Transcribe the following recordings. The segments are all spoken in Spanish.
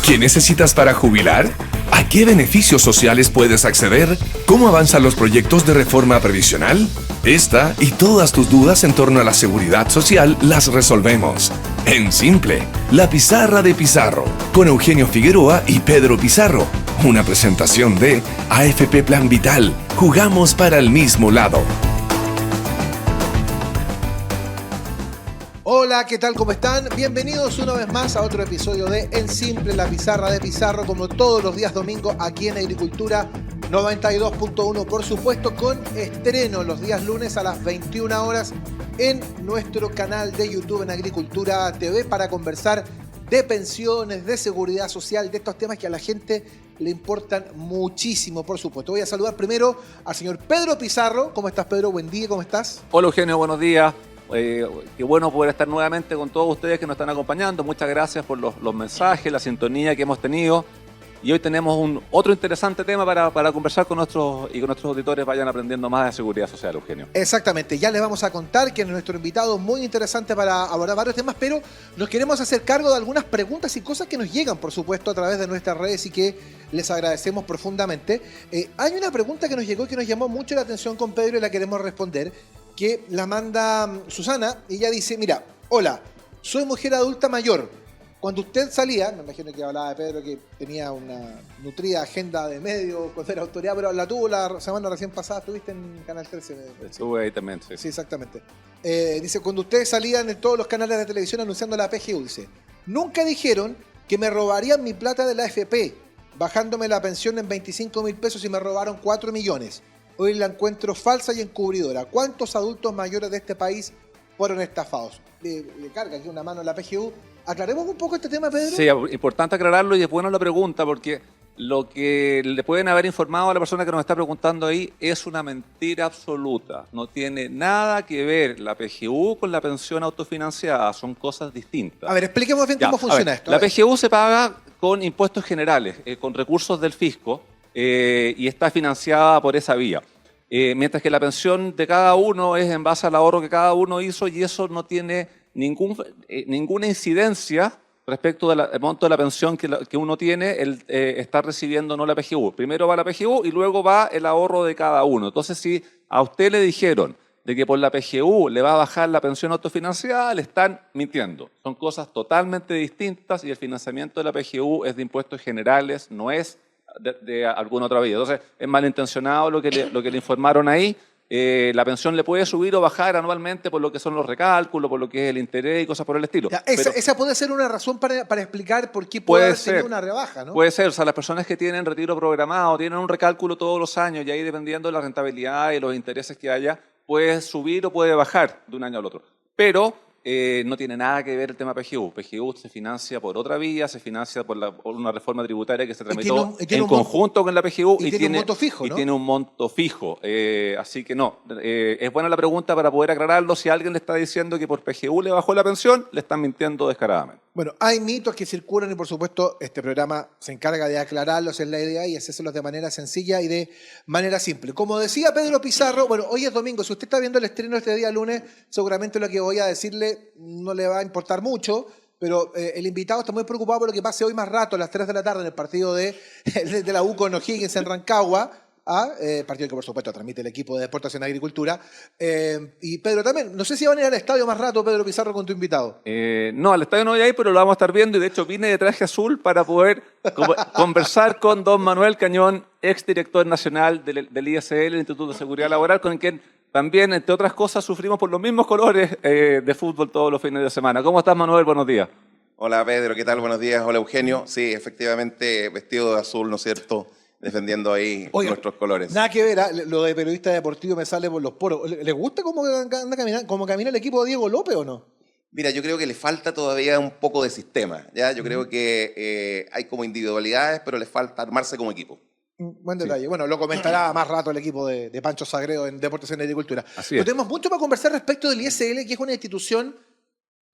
¿Qué necesitas para jubilar? ¿A qué beneficios sociales puedes acceder? ¿Cómo avanzan los proyectos de reforma previsional? Esta y todas tus dudas en torno a la seguridad social las resolvemos. En Simple, la pizarra de Pizarro, con Eugenio Figueroa y Pedro Pizarro. Una presentación de AFP Plan Vital. Jugamos para el mismo lado. Hola, ¿qué tal? ¿Cómo están? Bienvenidos una vez más a otro episodio de En Simple, la pizarra de Pizarro, como todos los días domingo aquí en Agricultura 92.1, por supuesto, con estreno los días lunes a las 21 horas en nuestro canal de YouTube en Agricultura TV para conversar de pensiones, de seguridad social, de estos temas que a la gente le importan muchísimo, por supuesto. Voy a saludar primero al señor Pedro Pizarro. ¿Cómo estás, Pedro? Buen día, ¿cómo estás? Hola, Eugenio, buenos días. Qué bueno poder estar nuevamente con todos ustedes que nos están acompañando. Muchas gracias por los mensajes, la sintonía que hemos tenido. Y hoy tenemos otro interesante tema para conversar con nuestros auditores vayan aprendiendo más de seguridad social, Eugenio. Exactamente, ya les vamos a contar que es nuestro invitado muy interesante para abordar varios temas, pero nos queremos hacer cargo de algunas preguntas y cosas que nos llegan, por supuesto, a través de nuestras redes y que les agradecemos profundamente. Hay una pregunta que nos llegó y que nos llamó mucho la atención con Pedro y la queremos responder, que la manda Susana. Ella dice, mira, hola, soy mujer adulta mayor. Cuando usted salía, me imagino que hablaba de Pedro que tenía una nutrida agenda de medios cuando era autoridad, pero la tuvo la semana recién pasada, estuviste en Canal 13. Estuve ahí también, sí. Sí, exactamente. Dice, cuando ustedes salían en todos los canales de televisión anunciando la PGU, dice, nunca dijeron que me robarían mi plata de la AFP, bajándome la pensión en 25.000 pesos y me robaron 4 millones. Hoy la encuentro falsa y encubridora. ¿Cuántos adultos mayores de este país fueron estafados? Le carga aquí una mano en la PGU. ¿Aclaremos un poco este tema, Pedro? Sí, importante aclararlo y es buena la pregunta porque lo que le pueden haber informado a la persona que nos está preguntando ahí es una mentira absoluta. No tiene nada que ver la PGU con la pensión autofinanciada, son cosas distintas. A ver, expliquemos bien cómo funciona esto. La PGU se paga con impuestos generales, con recursos del fisco y está financiada por esa vía. Mientras que la pensión de cada uno es en base al ahorro que cada uno hizo y eso no tiene ninguna incidencia respecto del monto de la pensión que uno tiene, está recibiendo no la PGU. Primero va la PGU y luego va el ahorro de cada uno. Entonces, si a usted le dijeron de que por la PGU le va a bajar la pensión autofinanciada, le están mintiendo. Son cosas totalmente distintas y el financiamiento de la PGU es de impuestos generales, no es de alguna otra vía. Entonces, es malintencionado lo que le informaron ahí. La pensión le puede subir o bajar anualmente por lo que son los recálculos, por lo que es el interés y cosas por el estilo. Ya, esa puede ser una razón para explicar por qué puede haber tenido una rebaja, ¿no? Puede ser, o sea, las personas que tienen retiro programado, tienen un recálculo todos los años y ahí dependiendo de la rentabilidad y los intereses que haya, puede subir o puede bajar de un año al otro. Pero no tiene nada que ver el tema PGU. PGU se financia por otra vía, se financia por una reforma tributaria que se tramitó en conjunto con la PGU y tiene un monto fijo, ¿no? Y tiene un monto fijo. Así que no, es buena la pregunta para poder aclararlo. Si alguien le está diciendo que por PGU le bajó la pensión, le están mintiendo descaradamente. Bueno, hay mitos que circulan y por supuesto este programa se encarga de aclararlos, es la idea, y hacérselos de manera sencilla y de manera simple. Como decía Pedro Pizarro, bueno, hoy es domingo, si usted está viendo el estreno este día lunes, seguramente lo que voy a decirle no le va a importar mucho, pero el invitado está muy preocupado por lo que pase hoy más rato, a las 3 de la tarde, en el partido de la U con O'Higgins en Rancagua. Partido que por supuesto transmite el equipo de Deportes en Agricultura. Y Pedro también, no sé si van a ir al estadio más rato, Pedro Pizarro, con tu invitado. No, al estadio no voy a ir, pero lo vamos a estar viendo y de hecho vine de traje azul para poder conversar con don Manuel Cañón, exdirector nacional del ISL, el Instituto de Seguridad Laboral, con quien también, entre otras cosas, sufrimos por los mismos colores de fútbol todos los fines de semana. ¿Cómo estás, Manuel? Buenos días. Hola, Pedro, ¿qué tal? Buenos días. Hola, Eugenio. Sí, efectivamente, vestido de azul, ¿no es cierto?, defendiendo ahí nuestros colores. Nada que ver, lo de periodista deportivo me sale por los poros. ¿Les gusta cómo camina el equipo de Diego López o no? Mira, yo creo que le falta todavía un poco de sistema, ¿ya? Yo creo que hay como individualidades, pero le falta armarse como equipo. Buen detalle. Sí. Bueno, lo comentará más rato el equipo de Pancho Sagredo en Deportes en Agricultura. Así es. Pero tenemos mucho para conversar respecto del ISL, que es una institución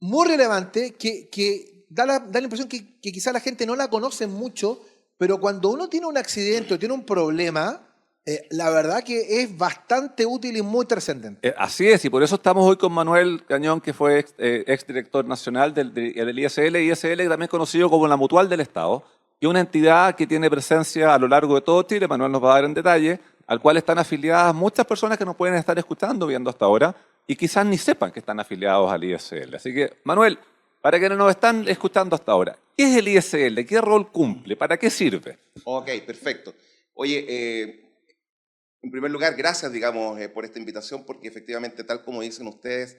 muy relevante que da la impresión que quizá la gente no la conoce mucho, pero cuando uno tiene un accidente o tiene un problema, La verdad que es bastante útil y muy trascendente. Así es, y por eso estamos hoy con Manuel Cañón, que fue exdirector nacional del ISL. ISL también conocido como la Mutual del Estado, que es una entidad que tiene presencia a lo largo de todo Chile. Manuel nos va a dar en detalle, al cual están afiliadas muchas personas que nos pueden estar escuchando, viendo hasta ahora, y quizás ni sepan que están afiliados al ISL. Así que, Manuel, para quienes nos están escuchando hasta ahora, ¿qué es el ISL? ¿Qué rol cumple? ¿Para qué sirve? Ok, perfecto. Oye, en primer lugar, gracias, digamos, por esta invitación, porque efectivamente, tal como dicen ustedes,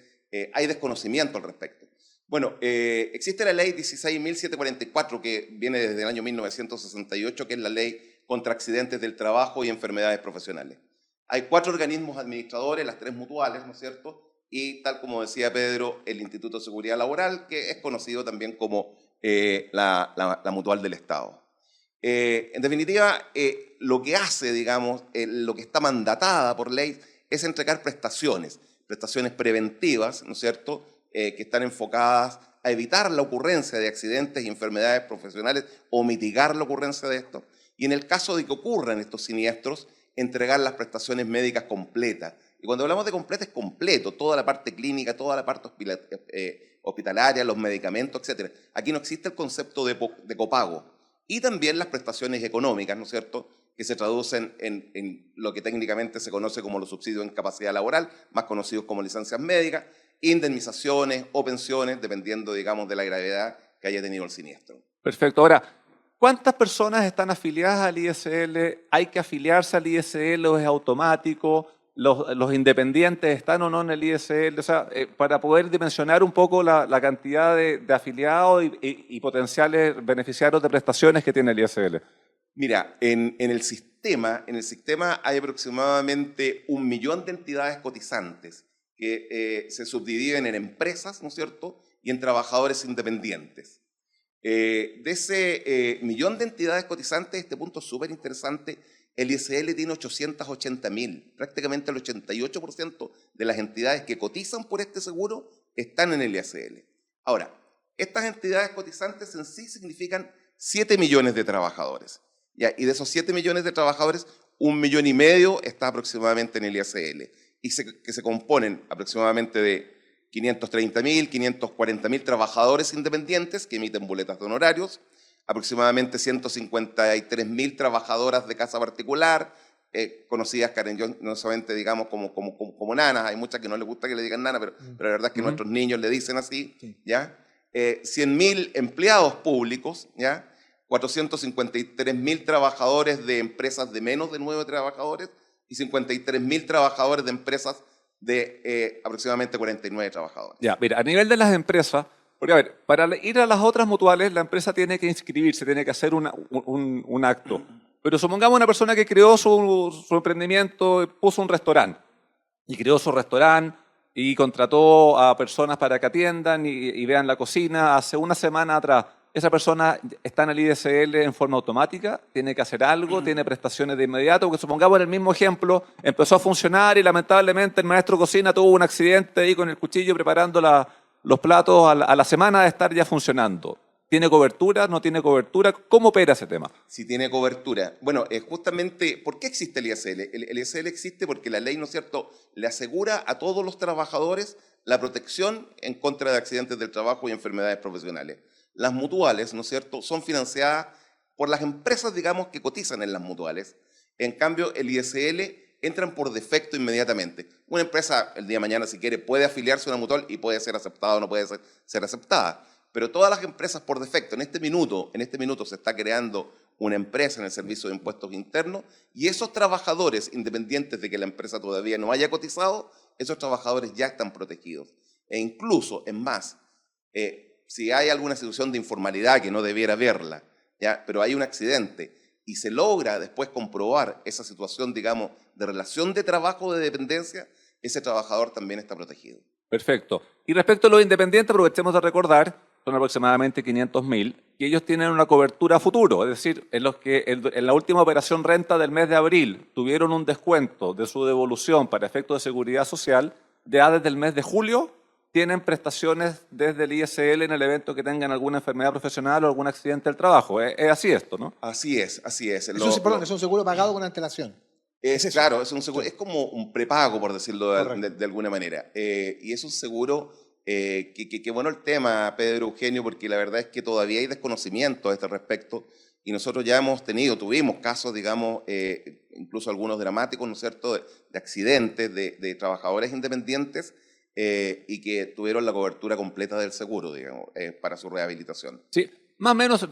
hay desconocimiento al respecto. Bueno, existe la ley 16.744, que viene desde el año 1968, que es la ley contra accidentes del trabajo y enfermedades profesionales. Hay 4 organismos administradores, las 3 mutuales, ¿no es cierto? Y tal como decía Pedro, el Instituto de Seguridad Laboral, que es conocido también como la Mutual del Estado. En definitiva, lo que hace, digamos, lo que está mandatada por ley es entregar prestaciones preventivas, ¿no es cierto?, que están enfocadas a evitar la ocurrencia de accidentes y enfermedades profesionales o mitigar la ocurrencia de esto. Y en el caso de que ocurran estos siniestros, entregar las prestaciones médicas completas. Y cuando hablamos de completa, es completo, toda la parte clínica, toda la parte hospitalaria, los medicamentos, etc. Aquí no existe el concepto de copago. Y también las prestaciones económicas, ¿no es cierto?, que se traducen en lo que técnicamente se conoce como los subsidios en capacidad laboral, más conocidos como licencias médicas, indemnizaciones o pensiones, dependiendo, digamos, de la gravedad que haya tenido el siniestro. Perfecto. Ahora, ¿cuántas personas están afiliadas al ISL? ¿Hay que afiliarse al ISL o es automático? ¿Los independientes están o no en el ISL? O sea, para poder dimensionar un poco la cantidad de afiliados y potenciales beneficiarios de prestaciones que tiene el ISL. Mira, en el sistema hay aproximadamente 1 millón de entidades cotizantes que se subdividen en empresas, ¿no es cierto?, y en trabajadores independientes. De ese millón de entidades cotizantes, este punto es súper interesante, el ISL tiene 880.000, prácticamente el 88% de las entidades que cotizan por este seguro están en el ISL. Ahora, estas entidades cotizantes en sí significan 7 millones de trabajadores. ¿Ya? Y de esos 7 millones de trabajadores, 1,5 millones está aproximadamente en el ISL, y que se componen aproximadamente de 530.000, 540.000 trabajadores independientes que emiten boletas de honorarios, aproximadamente 153.000 trabajadoras de casa particular, conocidas cariñosamente, digamos, como nanas. Hay muchas que no les gusta que le digan nana, pero la verdad es que nuestros niños le dicen así, sí. ¿Ya? 100.000 empleados públicos, ¿ya? 453.000 trabajadores de empresas de menos de 9 trabajadores y 53.000 trabajadores de empresas de aproximadamente 49 trabajadores. Ya, mira, a nivel de las empresas, porque a ver, para ir a las otras mutuales, la empresa tiene que inscribirse, tiene que hacer un acto. Pero supongamos una persona que creó su emprendimiento, puso un restaurante, y creó su restaurante y contrató a personas para que atiendan y vean la cocina hace una semana atrás. Esa persona está en el ISL en forma automática, tiene que hacer algo, tiene prestaciones de inmediato, porque supongamos en el mismo ejemplo, empezó a funcionar y lamentablemente el maestro cocina tuvo un accidente ahí con el cuchillo preparando los platos a la semana de estar ya funcionando. ¿Tiene cobertura? ¿No tiene cobertura? ¿Cómo opera ese tema? Si tiene cobertura. Bueno, justamente, ¿por qué existe el ISL? El ISL existe porque la ley, ¿no es cierto?, le asegura a todos los trabajadores la protección en contra de accidentes del trabajo y enfermedades profesionales. Las mutuales, ¿no es cierto?, son financiadas por las empresas, digamos, que cotizan en las mutuales. En cambio, el ISL entran por defecto inmediatamente. Una empresa, el día de mañana, si quiere, puede afiliarse a una mutual y puede ser aceptada o no puede ser aceptada. Pero todas las empresas por defecto, en este minuto se está creando una empresa en el Servicio de Impuestos Internos y esos trabajadores, independientes de que la empresa todavía no haya cotizado, esos trabajadores ya están protegidos. E incluso, en más, si hay alguna situación de informalidad que no debiera haberla, ¿ya?, pero hay un accidente y se logra después comprobar esa situación, digamos, de relación de trabajo o de dependencia, ese trabajador también está protegido. Perfecto. Y respecto a los independientes, aprovechemos de recordar, son aproximadamente 500.000, y ellos tienen una cobertura a futuro, es decir, en los que en la última operación renta del mes de abril tuvieron un descuento de su devolución para efectos de seguridad social, ya desde el mes de julio tienen prestaciones desde el ISL en el evento que tengan alguna enfermedad profesional o algún accidente del trabajo. Es así esto, ¿no? Así es, así es. Eso es un seguro pagado con antelación. Es eso. Claro, es un seguro, Sí. es como un prepago, por decirlo Correcto. de alguna manera. Y es un seguro que bueno el tema, Pedro Eugenio, porque la verdad es que todavía hay desconocimiento a este respecto. Y nosotros ya tuvimos casos, digamos, incluso algunos dramáticos, ¿no es cierto?, de accidentes de trabajadores independientes y que tuvieron la cobertura completa del seguro, digamos, para su rehabilitación. Sí, más o menos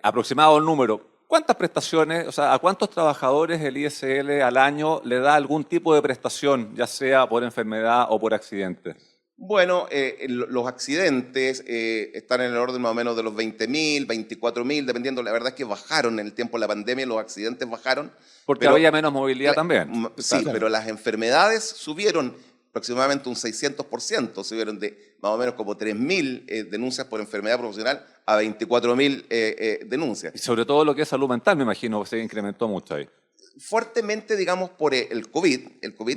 aproximado el número. ¿Cuántas prestaciones, o sea, a cuántos trabajadores el ISL al año le da algún tipo de prestación, ya sea por enfermedad o por accidente? Bueno, los accidentes están en el orden más o menos de los 20.000, 24.000, dependiendo. La verdad es que bajaron en el tiempo de la pandemia, los accidentes bajaron. Porque Pero había menos movilidad también. Sí, Claro. pero las enfermedades subieron aproximadamente un 600%, subieron de más o menos como 3.000 denuncias por enfermedad profesional a 24.000 denuncias. Y sobre todo lo que es salud mental, me imagino que se incrementó mucho ahí. Fuertemente, digamos, por el COVID,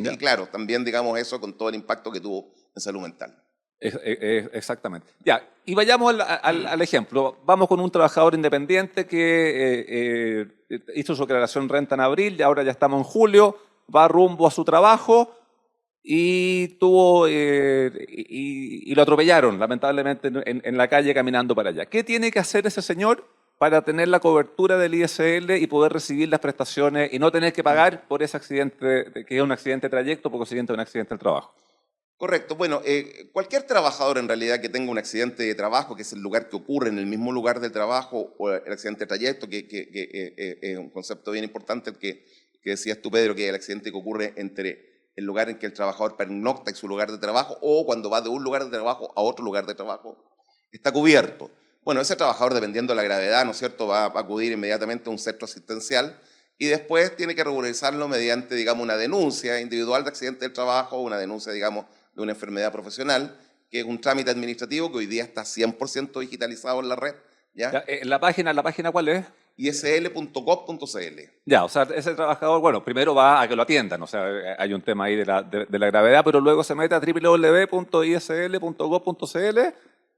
Ya. y claro, también, digamos, eso con todo el impacto que tuvo en salud mental. Exactamente. Ya, y vayamos al ejemplo. Vamos con un trabajador independiente que hizo su declaración renta en abril y ahora ya estamos en julio, va rumbo a su trabajo y lo atropellaron, lamentablemente, en la calle caminando para allá. ¿Qué tiene que hacer ese señor para tener la cobertura del ISL y poder recibir las prestaciones y no tener que pagar por ese accidente, que es un accidente de trayecto, por consiguiente un accidente del trabajo? Correcto. Bueno, cualquier trabajador en realidad que tenga un accidente de trabajo, que es el lugar que ocurre en el mismo lugar del trabajo, o el accidente de trayecto, que es un concepto bien importante el que decías tú, Pedro, que es el accidente que ocurre entre el lugar en que el trabajador pernocta y su lugar de trabajo, o cuando va de un lugar de trabajo a otro lugar de trabajo, está cubierto. Bueno, ese trabajador, dependiendo de la gravedad, ¿no es cierto?, va a acudir inmediatamente a un centro asistencial y después tiene que regularizarlo mediante, digamos, una denuncia individual de accidente del trabajo o una denuncia, digamos, de una enfermedad profesional, que es un trámite administrativo que hoy día está 100% digitalizado en la red, Ya, ¿ya? ¿la página cuál es? isl.gov.cl. Ya, o sea, ese trabajador, bueno, primero va a que lo atiendan, o sea, hay un tema ahí de la gravedad, pero luego se mete a www.isl.gov.cl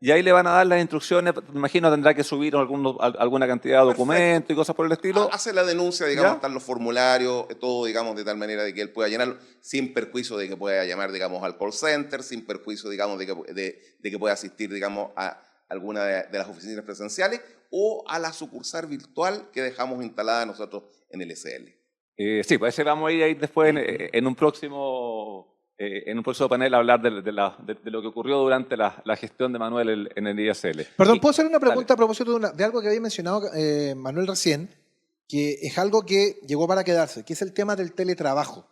y ahí le van a dar las instrucciones, me imagino tendrá que subir alguna cantidad de documentos y cosas por el estilo. Hace la denuncia, digamos, ¿Ya? están los formularios, todo, digamos, de tal manera de que él pueda llenarlo, sin perjuicio de que pueda llamar, digamos, al call center, sin perjuicio, digamos, de que pueda asistir, digamos, a alguna de las oficinas presenciales o a la sucursal virtual que dejamos instalada nosotros en el SL. Sí, pues ese vamos a ir ahí después en un próximo panel a hablar de lo que ocurrió durante la gestión de Manuel en el ISL. Perdón, ¿puedo hacer una pregunta a propósito de algo que había mencionado Manuel recién, que es algo que llegó para quedarse, que es el tema del teletrabajo?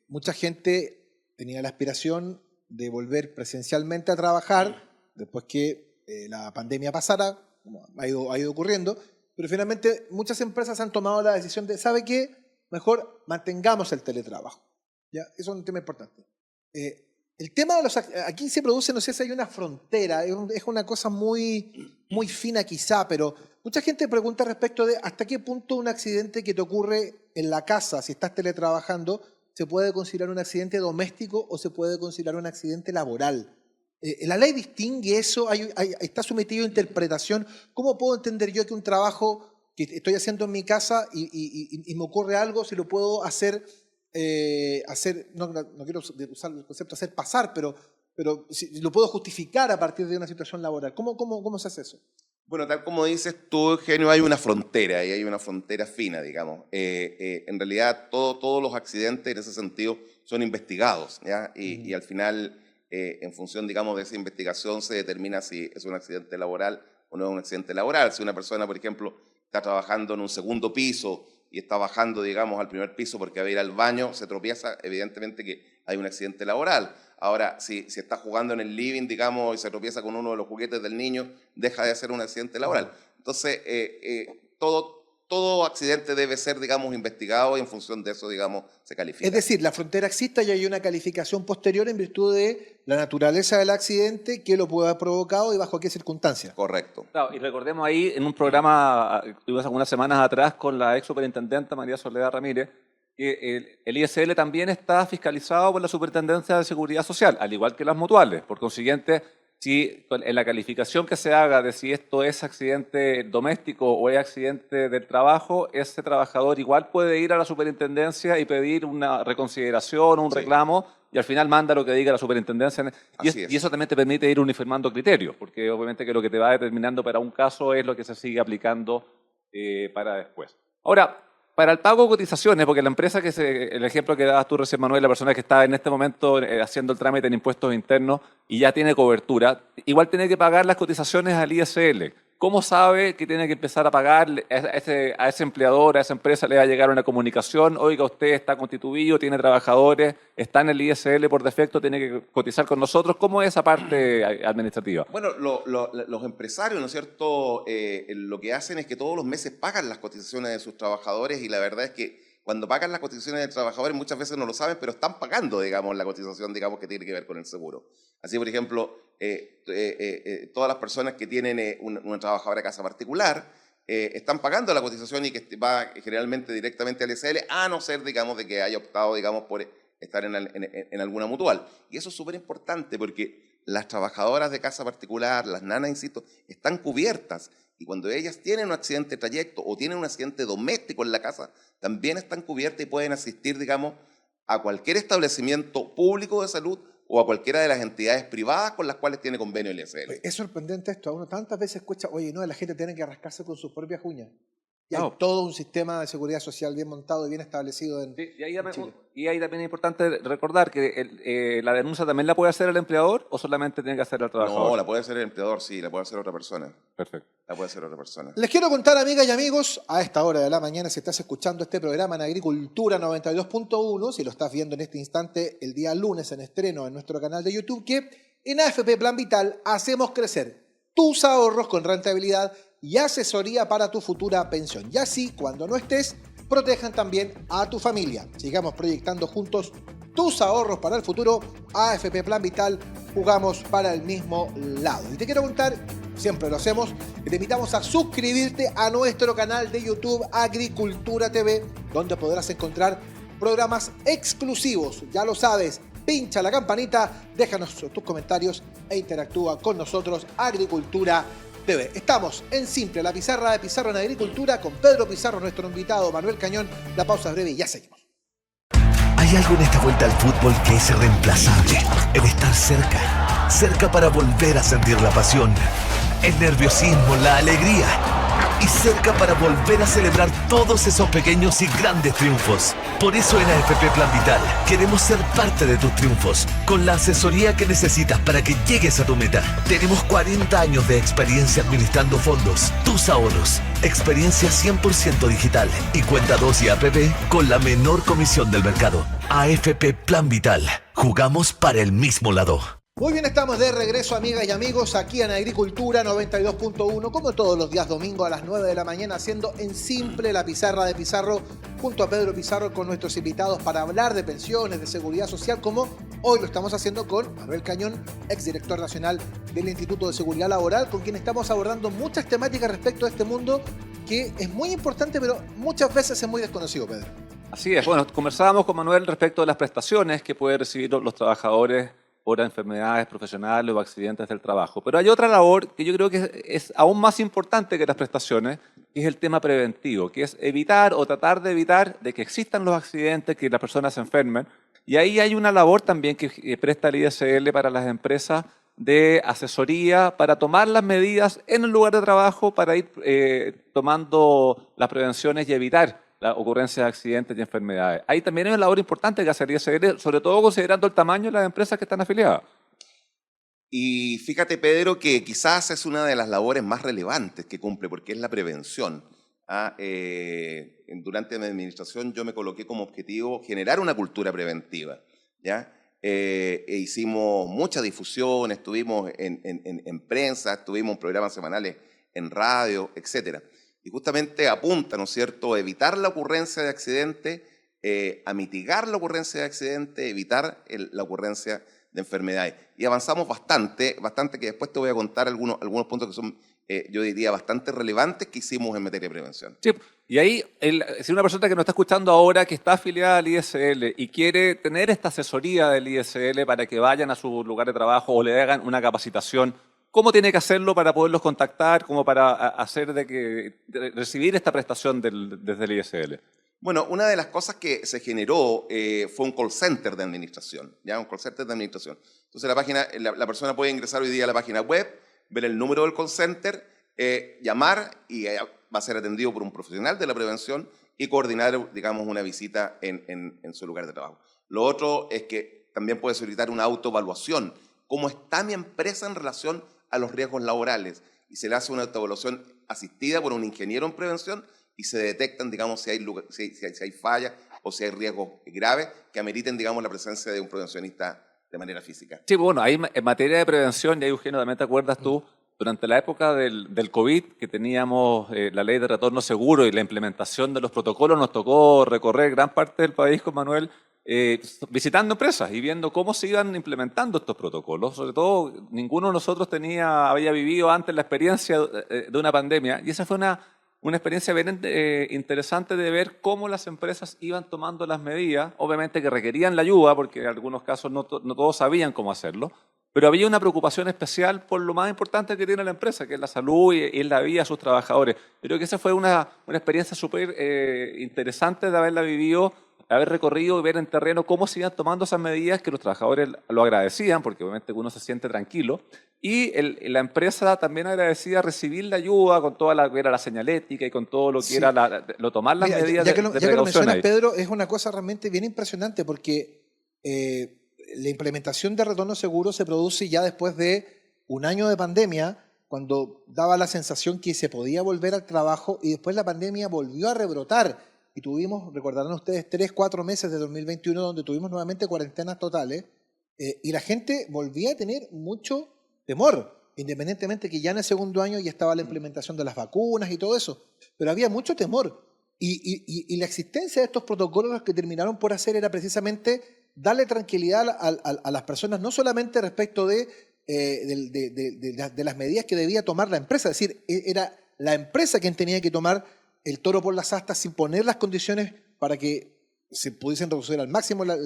Mucha gente tenía la aspiración de volver presencialmente a trabajar después que la pandemia pasara, como ha ido ocurriendo, pero finalmente muchas empresas han tomado la decisión de, ¿sabe qué? Mejor mantengamos el teletrabajo. ¿Ya? Eso es un tema importante. El tema de aquí se produce, no sé si hay una frontera, es una cosa muy, muy fina quizá, pero mucha gente pregunta respecto de hasta qué punto un accidente que te ocurre en la casa, si estás teletrabajando, se puede considerar un accidente doméstico o se puede considerar un accidente laboral. La ley distingue eso, está sometido a interpretación. ¿Cómo puedo entender yo que un trabajo que estoy haciendo en mi casa y me ocurre algo, si lo puedo hacer, no quiero usar el concepto hacer pasar, pero si lo puedo justificar a partir de una situación laboral? ¿Cómo se hace eso? Bueno, tal como dices tú, Eugenio, hay una frontera y hay una frontera fina, digamos. En realidad, todos los accidentes en ese sentido son investigados, ¿ya? Y al final, en función, digamos, de esa investigación se determina si es un accidente laboral o no es un accidente laboral. Si una persona, por ejemplo, está trabajando en un segundo piso y está bajando, digamos, al primer piso porque va a ir al baño, se tropieza, evidentemente que hay un accidente laboral. Ahora, si está jugando en el living, digamos, y se tropieza con uno de los juguetes del niño, deja de ser un accidente laboral. Entonces, todo accidente debe ser, digamos, investigado y en función de eso, digamos, se califica. Es decir, la frontera existe y hay una calificación posterior en virtud de la naturaleza del accidente, qué lo puede haber provocado y bajo qué circunstancias. Correcto. Claro, y recordemos ahí en un programa que tuvimos algunas semanas atrás con la ex superintendenta María Soledad Ramírez, que el ISL también está fiscalizado por la Superintendencia de Seguridad Social, al igual que las mutuales. Por consiguiente, si en la calificación que se haga de si esto es accidente doméstico o es accidente del trabajo, ese trabajador igual puede ir a la superintendencia y pedir una reconsideración o un reclamo, y al final manda lo que diga la superintendencia. Y eso también te permite ir uniformando criterios, porque obviamente que lo que te va determinando para un caso es lo que se sigue aplicando para después. Ahora, para el pago de cotizaciones, porque la empresa el ejemplo que dabas tú recién, Manuel, la persona que está en este momento haciendo el trámite en impuestos internos y ya tiene cobertura, igual tiene que pagar las cotizaciones al ISL. ¿Cómo sabe que tiene que empezar a pagar a ese empleador, a esa empresa? Le va a llegar una comunicación: oiga, usted está constituido, tiene trabajadores, está en el ISL por defecto, tiene que cotizar con nosotros. ¿Cómo es esa parte administrativa? Bueno, los empresarios, ¿no es cierto?, lo que hacen es que todos los meses pagan las cotizaciones de sus trabajadores, y la verdad es que cuando pagan las cotizaciones de trabajadores muchas veces no lo saben, pero están pagando, digamos, la cotización, digamos, que tiene que ver con el seguro. Así, por ejemplo, todas las personas que tienen una trabajadora de casa particular están pagando la cotización, y que va generalmente directamente al ISL, a no ser, digamos, de que haya optado, digamos, por estar en alguna mutual. Y eso es súper importante, porque las trabajadoras de casa particular, las nanas, insisto, están cubiertas. Y cuando ellas tienen un accidente de trayecto o tienen un accidente doméstico en la casa, también están cubiertas y pueden asistir, digamos, a cualquier establecimiento público de salud o a cualquiera de las entidades privadas con las cuales tiene convenio el ISL. Es sorprendente esto. Uno tantas veces escucha, oye, no, la gente tiene que rascarse con sus propias uñas. Y hay todo un sistema de seguridad social bien montado y bien establecido en Chile. Y ahí también es importante recordar que la denuncia también la puede hacer el empleador, ¿o solamente tiene que hacer el trabajador? No, la puede hacer el empleador, sí, la puede hacer otra persona. Perfecto. La puede hacer otra persona. Les quiero contar, amigas y amigos, a esta hora de la mañana, si estás escuchando este programa en Agricultura 92.1, si lo estás viendo en este instante el día lunes en estreno en nuestro canal de YouTube, que en AFP Plan Vital hacemos crecer tus ahorros con rentabilidad y asesoría para tu futura pensión. Y así, cuando no estés, protejan también a tu familia. Sigamos proyectando juntos tus ahorros para el futuro. AFP Plan Vital, jugamos para el mismo lado. Y te quiero contar, siempre lo hacemos, que te invitamos a suscribirte a nuestro canal de YouTube Agricultura TV, donde podrás encontrar programas exclusivos. Ya lo sabes, pincha la campanita, déjanos tus comentarios e interactúa con nosotros. Agricultura TV. Estamos en Simple, la pizarra de Pizarro en Agricultura, con Pedro Pizarro, nuestro invitado, Manuel Cañón. La pausa es breve y ya seguimos. Hay algo en esta vuelta al fútbol que es irreemplazable. El estar cerca. Cerca para volver a sentir la pasión, el nerviosismo, la alegría. Y cerca para volver a celebrar todos esos pequeños y grandes triunfos. Por eso en AFP Plan Vital queremos ser parte de tus triunfos, con la asesoría que necesitas para que llegues a tu meta. Tenemos 40 años de experiencia administrando fondos, tus ahorros, experiencia 100% digital y cuenta 2 y APP con la menor comisión del mercado. AFP Plan Vital, jugamos para el mismo lado. Muy bien, estamos de regreso, amigas y amigos, aquí en Agricultura 92.1, como todos los días domingo a las 9 de la mañana, haciendo en Simple la pizarra de Pizarro, junto a Pedro Pizarro, con nuestros invitados para hablar de pensiones, de seguridad social, como hoy lo estamos haciendo con Manuel Cañón, exdirector nacional del Instituto de Seguridad Laboral, con quien estamos abordando muchas temáticas respecto a este mundo que es muy importante, pero muchas veces es muy desconocido, Pedro. Así es. Bueno, conversábamos con Manuel respecto de las prestaciones que pueden recibir los trabajadores por enfermedades profesionales o accidentes del trabajo. Pero hay otra labor que yo creo que es aún más importante que las prestaciones, que es el tema preventivo, que es evitar o tratar de evitar de que existan los accidentes, que las personas se enfermen. Y ahí hay una labor también que presta el ISL para las empresas de asesoría, para tomar las medidas en el lugar de trabajo, para ir tomando las prevenciones y evitar la ocurrencia de accidentes y enfermedades. Ahí también hay una labor importante que hace el ISL, sobre todo considerando el tamaño de las empresas que están afiliadas. Y fíjate, Pedro, que quizás es una de las labores más relevantes que cumple, porque es la prevención. Durante mi administración yo me coloqué como objetivo generar una cultura preventiva, ¿ya? Hicimos mucha difusión, estuvimos en prensa, estuvimos en programas semanales en radio, etcétera. Y justamente apunta, ¿no es cierto?, a evitar la ocurrencia de accidentes, a mitigar la ocurrencia de accidentes, evitar la ocurrencia de enfermedades. Y avanzamos bastante, que después te voy a contar algunos puntos que son yo diría, bastante relevantes que hicimos en materia de prevención. Sí, y ahí, si una persona que nos está escuchando ahora, que está afiliada al ISL y quiere tener esta asesoría del ISL para que vayan a su lugar de trabajo o le hagan una capacitación, ¿cómo tiene que hacerlo para poderlos contactar, como para hacer de recibir esta prestación desde el ISL? Bueno, una de las cosas que se generó fue un call center de administración, ¿ya? Un call center de administración. Entonces la persona puede ingresar hoy día a la página web, ver el número del call center, llamar y va a ser atendido por un profesional de la prevención y coordinar, digamos, una visita en su lugar de trabajo. Lo otro es que también puede solicitar una autoevaluación. ¿Cómo está mi empresa en relación a los riesgos laborales? Y se le hace una autoevaluación asistida por un ingeniero en prevención y se detectan, digamos, si hay fallas o si hay riesgos graves que ameriten, digamos, la presencia de un prevencionista de manera física. Sí, bueno, ahí en materia de prevención, ya Eugenio, también te acuerdas tú, durante la época del COVID, que teníamos la ley de retorno seguro y la implementación de los protocolos, nos tocó recorrer gran parte del país con Manuel, visitando empresas y viendo cómo se iban implementando estos protocolos. Sobre todo, ninguno de nosotros había vivido antes la experiencia de una pandemia, y esa fue una experiencia bien interesante de ver cómo las empresas iban tomando las medidas, obviamente que requerían la ayuda, porque en algunos casos no todos sabían cómo hacerlo, pero había una preocupación especial por lo más importante que tiene la empresa, que es la salud y la vida de sus trabajadores. Creo que esa fue una experiencia súper interesante de haberla vivido, de haber recorrido y ver en terreno cómo se iban tomando esas medidas, que los trabajadores lo agradecían, porque obviamente uno se siente tranquilo, y la empresa también agradecía recibir la ayuda con toda lo que era la señalética y con todo lo que era tomar las medidas ya de que precaución lo mencionas, ahí. Pedro, es una cosa realmente bien impresionante porque la implementación de retorno seguro se produce ya después de un año de pandemia, cuando daba la sensación que se podía volver al trabajo, y después la pandemia volvió a rebrotar y tuvimos, recordarán ustedes, 3-4 meses de 2021 donde tuvimos nuevamente cuarentenas totales, y la gente volvía a tener mucho temor, independientemente que ya en el segundo año ya estaba la implementación de las vacunas y todo eso, pero había mucho temor. Y la existencia de estos protocolos, lo que terminaron por hacer era precisamente darle tranquilidad a las personas, no solamente respecto de las medidas que debía tomar la empresa, es decir, era la empresa quien tenía que tomar el toro por las astas sin poner las condiciones para que se pudiesen reducir al máximo la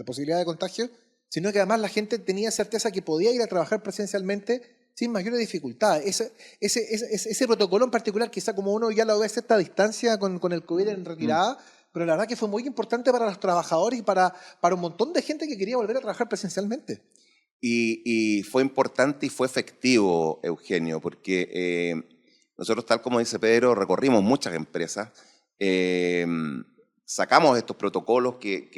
posibilidad de contagio, sino que además la gente tenía certeza que podía ir a trabajar presencialmente sin mayores dificultades. Ese protocolo en particular, quizá como uno ya lo ve a esta distancia con el COVID en retirada, pero la verdad que fue muy importante para los trabajadores y para un montón de gente que quería volver a trabajar presencialmente. Y fue importante y fue efectivo, Eugenio, porque nosotros, tal como dice Pedro, recorrimos muchas empresas, sacamos estos protocolos que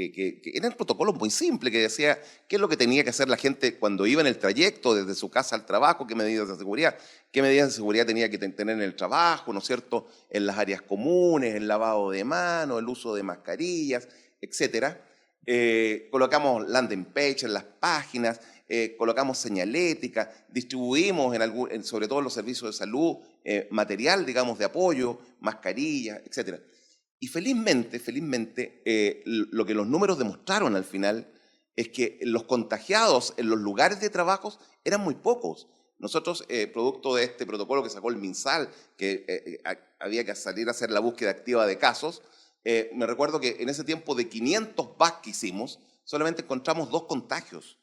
eran protocolos muy simples, que decía qué es lo que tenía que hacer la gente cuando iba en el trayecto desde su casa al trabajo, qué medidas de seguridad tenía que tener en el trabajo, ¿no es cierto?, en las áreas comunes, el lavado de manos, el uso de mascarillas, etcétera. Colocamos landing page en las páginas, colocamos señalética, distribuimos sobre todo en los servicios de salud, material, digamos, de apoyo, mascarillas, etcétera. Y felizmente, lo que los números demostraron al final es que los contagiados en los lugares de trabajo eran muy pocos. Nosotros, producto de este protocolo que sacó el MinSal, que había que salir a hacer la búsqueda activa de casos, me recuerdo que en ese tiempo de 500 VAC que hicimos, solamente encontramos dos contagios,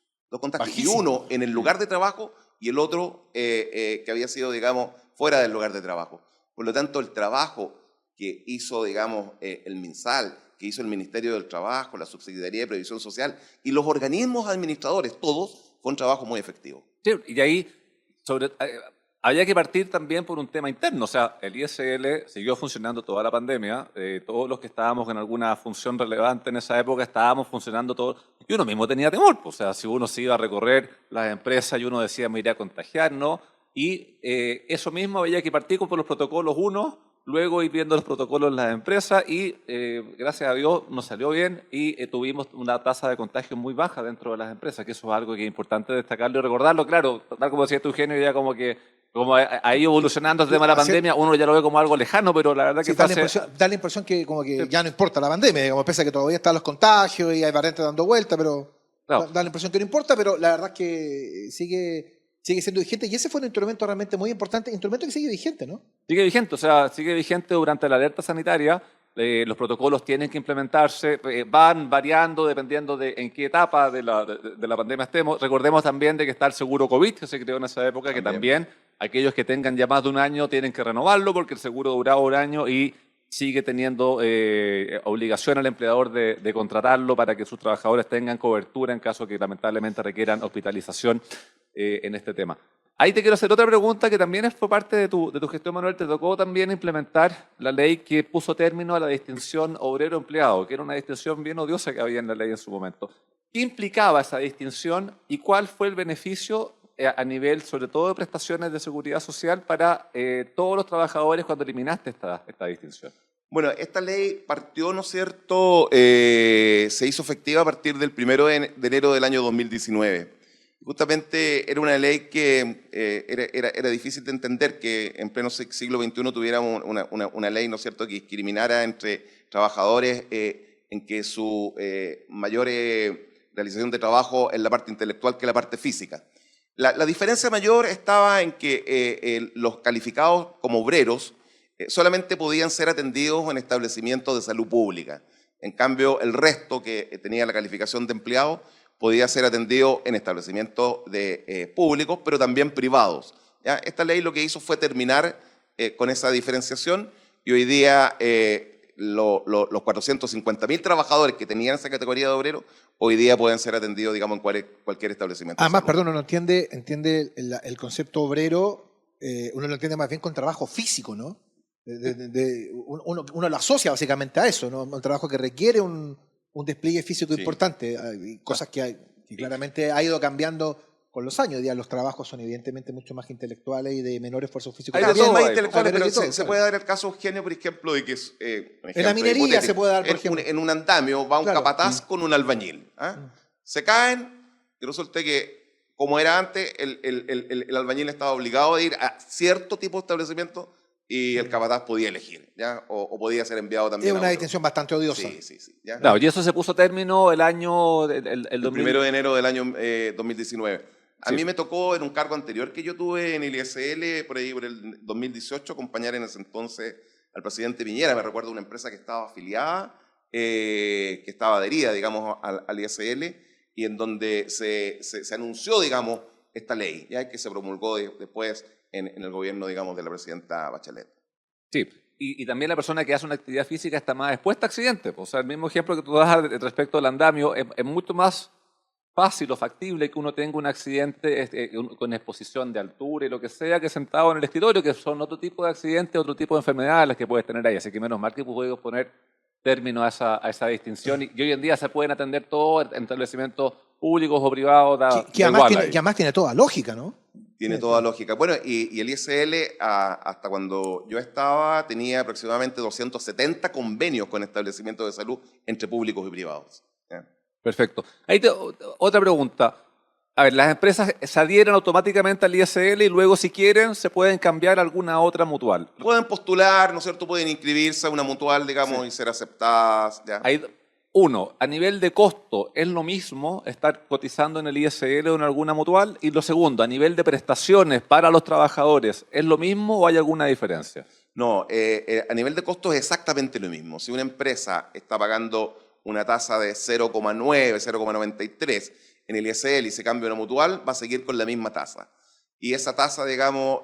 y uno en el lugar de trabajo y el otro que había sido, digamos, fuera del lugar de trabajo. Por lo tanto, el trabajo que hizo, digamos, el MinSal, que hizo el Ministerio del Trabajo, la Subsecretaría de Previsión Social y los organismos administradores, todos, fue un trabajo muy efectivo. Sí, y de ahí había que partir también por un tema interno. O sea, el ISL siguió funcionando toda la pandemia. Todos los que estábamos en alguna función relevante en esa época estábamos funcionando todos. Y uno mismo tenía temor. O sea, si uno se iba a recorrer las empresas y uno decía me iré a contagiar, ¿no? Y eso mismo había que partir por los protocolos luego ir viendo los protocolos en las empresas y gracias a Dios nos salió bien y tuvimos una tasa de contagio muy baja dentro de las empresas, que eso es algo que es importante destacarlo y recordarlo. Claro, tal como decía tu Eugenio, ya como ha ido evolucionando el tema de la pandemia, uno ya lo ve como algo lejano, pero la verdad que da la impresión que como que ya no importa la pandemia, digamos, pese a que todavía están los contagios y hay variantes dando vuelta, pero claro, da la impresión que no importa, pero la verdad es que sigue Sigue siendo vigente y ese fue un instrumento realmente muy importante, instrumento que sigue vigente, ¿no? Sigue vigente, o sea, sigue vigente durante la alerta sanitaria. Los protocolos tienen que implementarse, van variando dependiendo de en qué etapa de la pandemia estemos. Recordemos también de que está el seguro COVID, que se creó en esa época, que también aquellos que tengan ya más de un año tienen que renovarlo porque el seguro duraba un año y sigue teniendo obligación al empleador de contratarlo para que sus trabajadores tengan cobertura en caso que lamentablemente requieran hospitalización en este tema. Ahí te quiero hacer otra pregunta que también fue parte de tu gestión, Manuel. Te tocó también implementar la ley que puso término a la distinción obrero-empleado, que era una distinción bien odiosa que había en la ley en su momento. ¿Qué implicaba esa distinción y cuál fue el beneficio a nivel, sobre todo, de prestaciones de seguridad social para todos los trabajadores cuando eliminaste esta distinción? Bueno, esta ley partió, ¿no es cierto?, se hizo efectiva a partir del 1 de enero del año 2019. Justamente era una ley que era difícil de entender que en pleno siglo XXI tuviéramos una ley, ¿no es cierto?, que discriminara entre trabajadores en que su mayor realización de trabajo es la parte intelectual que la parte física. La diferencia mayor estaba en que los calificados como obreros solamente podían ser atendidos en establecimientos de salud pública. En cambio, el resto que tenía la calificación de empleado podía ser atendido en establecimientos públicos, pero también privados. ¿Ya? Esta ley lo que hizo fue terminar con esa diferenciación y hoy día los 450.000 trabajadores que tenían esa categoría de obrero, hoy día pueden ser atendidos, digamos, en cualquier establecimiento. Además, perdón, uno entiende el concepto obrero, uno lo entiende más bien con trabajo físico, ¿no? Uno lo asocia básicamente a eso, ¿no? Un trabajo que requiere un despliegue físico importante, cosas que claramente ha ido cambiando con los años. Ya los trabajos son evidentemente mucho más intelectuales y de menor esfuerzo físico. Hay de todo, más intelectuales, pero se puede dar el caso, Eugenio, por ejemplo, de que en la minería se puede dar, por ejemplo. En un andamio va un capataz con un albañil. Se caen y resulta que, como era antes, el albañil estaba obligado a ir a cierto tipo de establecimiento y el capataz podía elegir, ¿ya? O podía ser enviado también. Es una distinción bastante odiosa. Sí. ¿Ya? Claro, y eso se puso término el año... El 1 de enero del año 2019. A mí me tocó en un cargo anterior que yo tuve en el ISL, por ahí por el 2018, acompañar en ese entonces al presidente Piñera. Me recuerdo una empresa que estaba afiliada, que estaba adherida, digamos, al ISL, y en donde se anunció, digamos, esta ley, ya que se promulgó después en el gobierno, digamos, de la presidenta Bachelet. Sí, y también la persona que hace una actividad física está más expuesta a accidentes. O sea, el mismo ejemplo que tú das respecto al andamio, es mucho más fácil o factible que uno tenga un accidente con exposición de altura y lo que sea, que sentado en el escritorio, que son otro tipo de accidentes, otro tipo de enfermedades las que puedes tener ahí. Así que menos mal que podemos poner término a esa distinción. Y hoy en día se pueden atender todos en establecimientos públicos o privados. Que además tiene toda lógica, ¿no? Tiene toda lógica. Bueno, y el ISL, hasta cuando yo estaba, tenía aproximadamente 270 convenios con establecimientos de salud entre públicos y privados. ¿Ya? Perfecto. Otra pregunta. A ver, las empresas se adhieren automáticamente al ISL y luego, si quieren, se pueden cambiar a alguna otra mutual. Pueden postular, ¿no es cierto? Pueden inscribirse a una mutual, digamos, y ser aceptadas. ¿Ya? Uno, a nivel de costo, ¿es lo mismo estar cotizando en el ISL o en alguna mutual? Y lo segundo, a nivel de prestaciones para los trabajadores, ¿es lo mismo o hay alguna diferencia? No, a nivel de costo es exactamente lo mismo. Si una empresa está pagando una tasa de 0,9, 0,93 en el ISL y se cambia a una mutual, va a seguir con la misma tasa. Y esa tasa, digamos,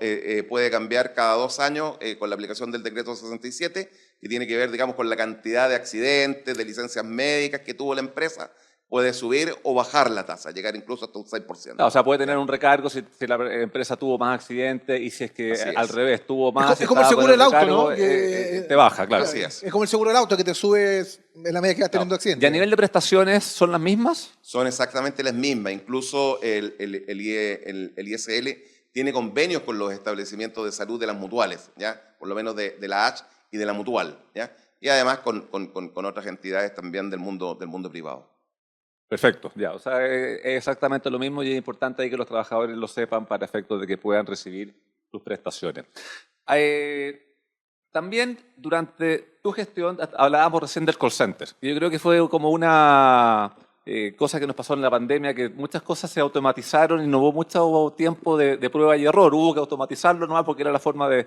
puede cambiar cada 2 años con la aplicación del decreto 67, que tiene que ver, digamos, con la cantidad de accidentes, de licencias médicas que tuvo la empresa. Puede subir o bajar la tasa, llegar incluso hasta un 6%. O sea, puede tener un recargo si la empresa tuvo más accidentes y si es que al revés tuvo más. Es como el seguro del auto, ¿no? Te baja, claro. Así es. Es como el seguro del auto que te subes en la medida que vas teniendo accidentes. ¿Y a nivel de prestaciones son las mismas? Son exactamente las mismas. Incluso el ISL tiene convenios con los establecimientos de salud de las mutuales, ¿ya? Por lo menos de la H y de la mutual, ¿ya? Y además con otras entidades también del mundo privado. Perfecto, ya, o sea, es exactamente lo mismo y es importante ahí que los trabajadores lo sepan para efectos de que puedan recibir sus prestaciones. También durante tu gestión hablábamos recién del call center. Yo creo que fue como una cosa que nos pasó en la pandemia, que muchas cosas se automatizaron y no hubo mucho tiempo de prueba y error. Hubo que automatizarlo nomás porque era la forma de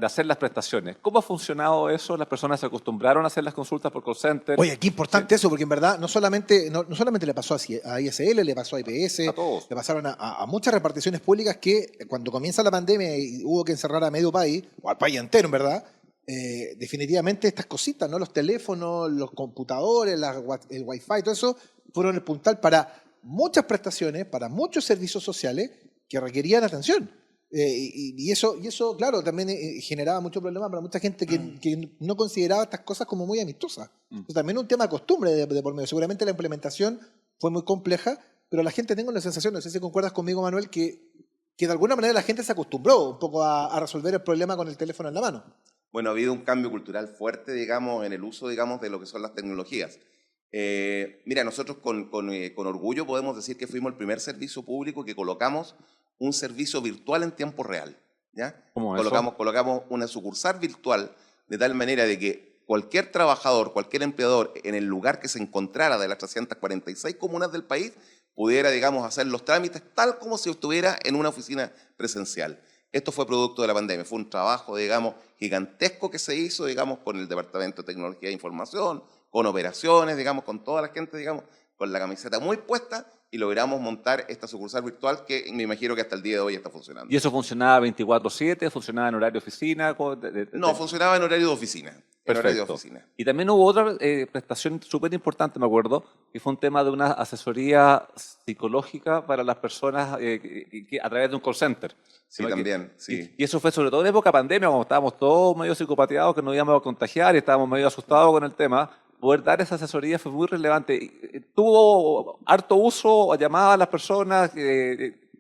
hacer las prestaciones. ¿Cómo ha funcionado eso? ¿Las personas se acostumbraron a hacer las consultas por call center? Oye, qué importante eso, porque en verdad no solamente le pasó a ISL, le pasó a IPS, A todos. le pasaron a muchas reparticiones públicas que cuando comienza la pandemia y hubo que encerrar a medio país, o al país entero en verdad, definitivamente estas cositas, ¿no? Los teléfonos, los computadores, el wifi, todo eso fueron el puntal para muchas prestaciones, para muchos servicios sociales que requerían atención. Y eso, claro, también generaba mucho problema para mucha gente que no consideraba estas cosas como muy amistosas. Entonces, también un tema de costumbre de por medio. Seguramente la implementación fue muy compleja, pero la gente, tengo la sensación, no sé si concuerdas conmigo, Manuel, que de alguna manera la gente se acostumbró un poco a resolver el problema con el teléfono en la mano. Bueno, ha habido un cambio cultural fuerte, digamos, en el uso, digamos, de lo que son las tecnologías. Mira, nosotros con orgullo podemos decir que fuimos el primer servicio público que colocamos un servicio virtual en tiempo real, ¿ya? ¿Cómo eso? Colocamos una sucursal virtual de tal manera de que cualquier trabajador, cualquier empleador en el lugar que se encontrara de las 346 comunas del país pudiera, digamos, hacer los trámites tal como si estuviera en una oficina presencial. Esto fue producto de la pandemia, fue un trabajo, digamos, gigantesco que se hizo, digamos, con el Departamento de Tecnología e Información, con operaciones, digamos, con toda la gente, digamos, con la camiseta muy puesta, y logramos montar esta sucursal virtual que me imagino que hasta el día de hoy está funcionando. ¿Y eso funcionaba 24/7? ¿Funcionaba en horario de oficina? No, funcionaba en horario de oficina. En horario de oficina. Y también hubo otra prestación súper importante, me acuerdo, que fue un tema de una asesoría psicológica para las personas a través de un call center. Sí, también, sí. Y eso fue sobre todo en época pandemia, cuando estábamos todos medio psicopateados, que nos íbamos a contagiar y estábamos medio asustados con el tema. Poder dar esa asesoría fue muy relevante. ¿Tuvo harto uso? ¿Llamaba a las personas?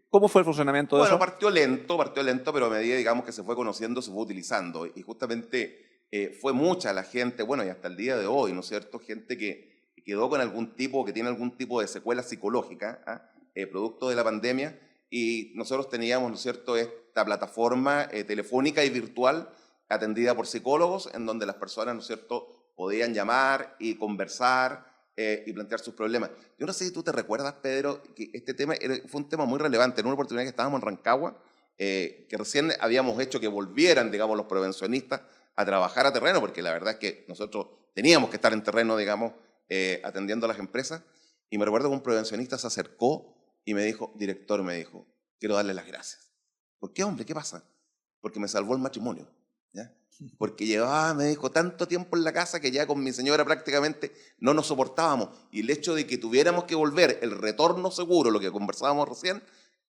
¿Cómo fue el funcionamiento de eso? Bueno, partió lento, pero a medida, digamos, que se fue conociendo, se fue utilizando. Y justamente fue mucha la gente, bueno, y hasta el día de hoy, ¿no es cierto? Gente que quedó con algún tipo, que tiene algún tipo de secuela psicológica, producto de la pandemia. Y nosotros teníamos, ¿no es cierto?, esta plataforma telefónica y virtual atendida por psicólogos, en donde las personas, ¿no es cierto?, podían llamar y conversar y plantear sus problemas. Yo no sé si tú te recuerdas, Pedro, que este tema fue un tema muy relevante. En una oportunidad que estábamos en Rancagua, que recién habíamos hecho que volvieran, digamos, los prevencionistas a trabajar a terreno, porque la verdad es que nosotros teníamos que estar en terreno, digamos, atendiendo a las empresas. Y me recuerdo que un prevencionista se acercó y me dijo, director, me dijo, quiero darle las gracias. ¿Por qué, hombre? ¿Qué pasa? Porque me salvó el matrimonio, ¿ya? Porque llevaba, me dijo, tanto tiempo en la casa que ya con mi señora prácticamente no nos soportábamos. Y el hecho de que tuviéramos que volver, el retorno seguro, lo que conversábamos recién,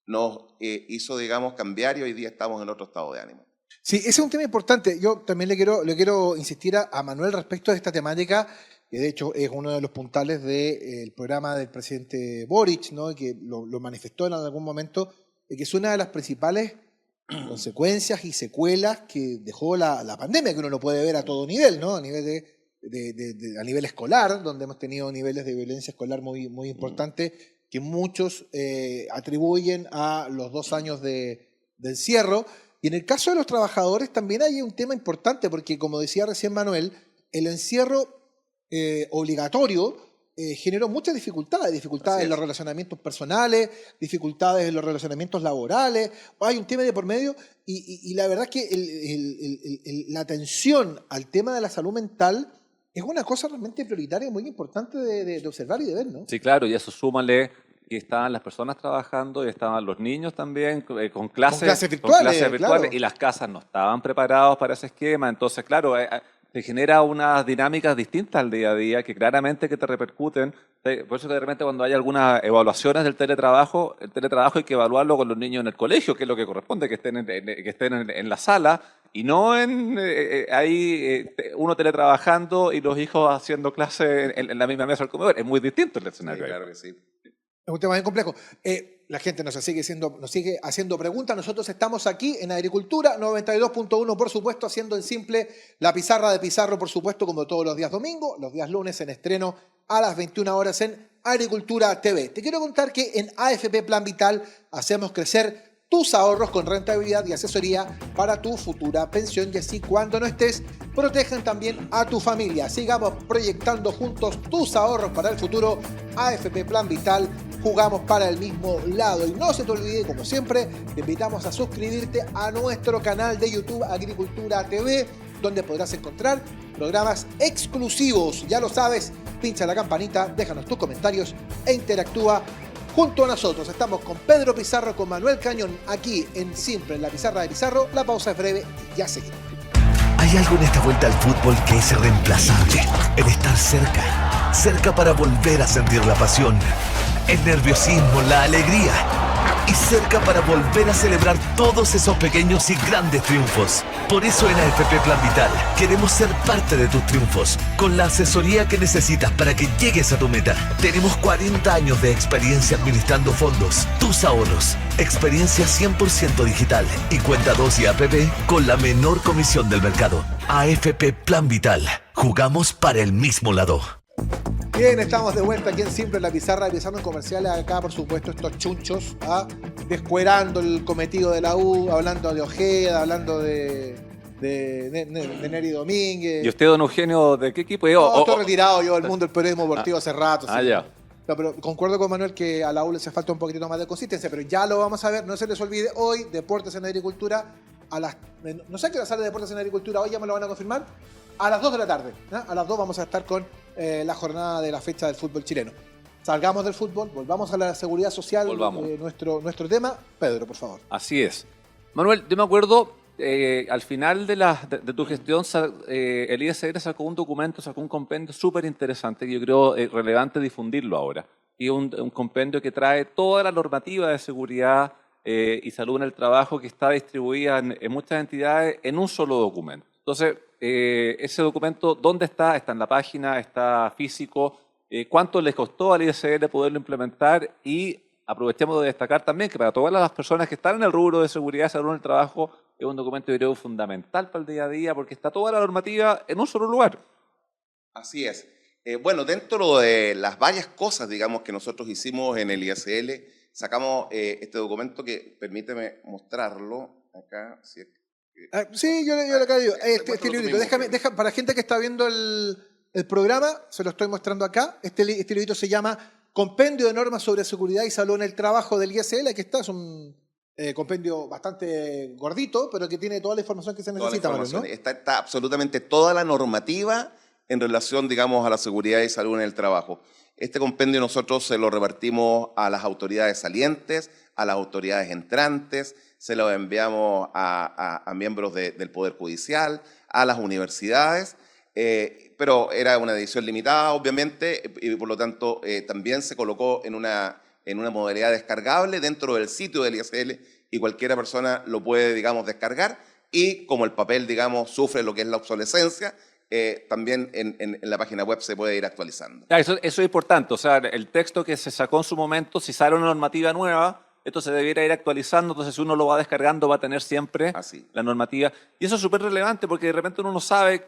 nos hizo, digamos, cambiar y hoy día estamos en otro estado de ánimo. Sí, ese es un tema importante. Yo también le quiero insistir a Manuel respecto de esta temática, que de hecho es uno de los puntales del programa del presidente Boric, ¿no? Y que lo manifestó en algún momento, que es una de las principales consecuencias y secuelas que dejó la pandemia, que uno lo puede ver a todo nivel, ¿no? A nivel a nivel escolar, donde hemos tenido niveles de violencia escolar muy, muy importantes, que muchos atribuyen a los 2 años de encierro. Y en el caso de los trabajadores también hay un tema importante, porque como decía recién Manuel, el encierro obligatorio generó muchas dificultades en los relacionamientos personales, dificultades en los relacionamientos laborales. Hay un tema de por medio y la verdad es que la atención al tema de la salud mental es una cosa realmente prioritaria y muy importante de observar y de ver, ¿no? Sí, claro, y eso súmale que estaban las personas trabajando y estaban los niños también con clases virtuales, claro. Y las casas no estaban preparados para ese esquema. Entonces, claro, te genera unas dinámicas distintas al día a ddía que claramente que te repercuten. Por eso que de repente cuando hay algunas evaluaciones del teletrabajo, el teletrabajo hay que evaluarlo con los niños en el colegio, que es lo que corresponde, que estén en la sala y no uno teletrabajando y los hijos haciendo clase en la misma mesa del comedor. Es muy distinto el escenario. Sí, claro que sí. Es un tema bien complejo. La gente nos sigue haciendo preguntas.Nosotros estamos aquí en Agricultura 92.1, por supuesto, haciendo en simple la pizarra de Pizarro, por supuesto, como todos los días domingo, los días lunes en estreno a las 21 horas en Agricultura TV. Te quiero contar que en AFP Plan Vital hacemos crecer tus ahorros con rentabilidad y asesoría para tu futura pensión, y así cuando no estés, protejan también a tu familia. Sigamos proyectando juntos tus ahorros para el futuro. AFP Plan Vital, jugamos para el mismo lado. Y no se te olvide, como siempre, te invitamos a suscribirte a nuestro canal de YouTube Agricultura TV, donde podrás encontrar programas exclusivos. Ya lo sabes, pincha la campanita, déjanos tus comentarios e interactúa junto a nosotros. Estamos con Pedro Pizarro, con Manuel Cañón, aquí en Siempre en la Pizarra de Pizarro. La pausa es breve y ya seguimos. Hay algo en esta vuelta al fútbol que es irreemplazable. El estar cerca. Cerca para volver a sentir la pasión, el nerviosismo, la alegría. Y cerca para volver a celebrar todos esos pequeños y grandes triunfos. Por eso en AFP Plan Vital queremos ser parte de tus triunfos, con la asesoría que necesitas para que llegues a tu meta. Tenemos 40 años de experiencia administrando fondos, tus ahorros, experiencia 100% digital y cuenta 2 y APP con la menor comisión del mercado. AFP Plan Vital, jugamos para el mismo lado. Bien, estamos de vuelta aquí en Siempre en la Pizarra, empezando en comerciales acá, por supuesto, estos chunchos, descuerando el cometido de la U, hablando de Ojeda, hablando de Neri Domínguez. ¿Y usted, don Eugenio, de qué equipo? No, estoy retirado yo del mundo del periodismo deportivo hace rato. Sí. Ya. No, pero concuerdo con Manuel que a la U le hace falta un poquitito más de consistencia, pero ya lo vamos a ver. No se les olvide, hoy, Deportes en Agricultura, no sé qué hora sale Deportes en Agricultura, hoy ya me lo van a confirmar, a las 2 de la tarde. A las 2 vamos a estar con la jornada de la fecha del fútbol chileno. Salgamos del fútbol, volvamos a la seguridad social, nuestro tema. Pedro, por favor. Así es. Manuel, yo me acuerdo, al final de tu gestión, el ISR sacó un documento, sacó un compendio súper interesante que yo creo relevante difundirlo ahora. Y un compendio que trae toda la normativa de seguridad y salud en el trabajo que está distribuida en muchas entidades en un solo documento. Entonces, ese documento, ¿dónde está? Está en la página, está físico. ¿Cuánto les costó al ISR poderlo implementar? Y aprovechemos de destacar también que para todas las personas que están en el rubro de seguridad y salud en el trabajo, es un documento, yo creo, fundamental para el día a día porque está toda la normativa en un solo lugar. Así es. Bueno, dentro de las varias cosas, digamos, que nosotros hicimos en el ISL, sacamos este documento que, permíteme mostrarlo acá. Sí, yo le acabo de decir, este librito, para la gente que está viendo el programa, se lo estoy mostrando acá. Este librito se llama Compendio de Normas sobre Seguridad y Salud en el Trabajo del ISL. Aquí está, es un compendio bastante gordito, pero que tiene toda la información que se necesita. ¿No? Está absolutamente toda la normativa en relación, digamos, a la seguridad y salud en el trabajo. Este compendio nosotros se lo repartimos a las autoridades salientes, a las autoridades entrantes, se lo enviamos a miembros del Poder Judicial, a las universidades, pero era una edición limitada, obviamente, y por lo tanto también se colocó en una modalidad descargable dentro del sitio del ISL y cualquiera persona lo puede, digamos, descargar y como el papel, digamos, sufre lo que es la obsolescencia, también en la página web se puede ir actualizando. Eso es importante, o sea, el texto que se sacó en su momento, si sale una normativa nueva, esto se debiera ir actualizando, entonces si uno lo va descargando va a tener siempre la normativa. Y eso es súper relevante porque de repente uno no sabe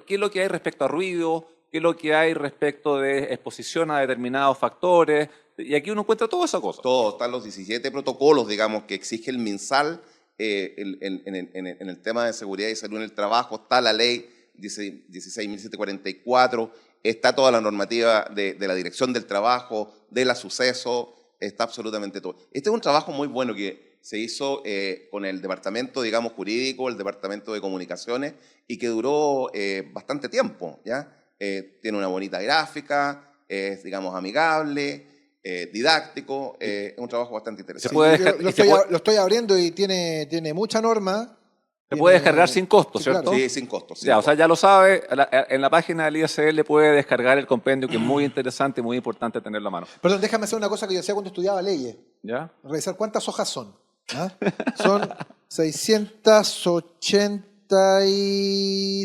qué es lo que hay respecto a ruido, qué es lo que hay respecto de exposición a determinados factores, y aquí uno encuentra toda esa cosa. Todo, están los 17 protocolos, digamos, que exige el MinSal en el tema de seguridad y salud en el trabajo, está la ley 16.744, está toda la normativa de la Dirección del Trabajo, de la Suceso, está absolutamente todo. Este es un trabajo muy bueno que se hizo con el departamento, digamos, jurídico, el departamento de comunicaciones, y que duró bastante tiempo, ¿ya? Tiene una bonita gráfica, es, digamos, amigable, didáctico, es un trabajo bastante interesante. Lo estoy abriendo y tiene mucha norma. Se puede descargar sin costo, ¿cierto? Claro. Sí, sin costo. O sea, ya lo sabe, en la página del ISL puede descargar el compendio, que es muy interesante y muy importante tenerlo a mano. Perdón, déjame hacer una cosa que yo hacía cuando estudiaba leyes. ¿Ya? Revisar cuántas hojas son. Son 680 y...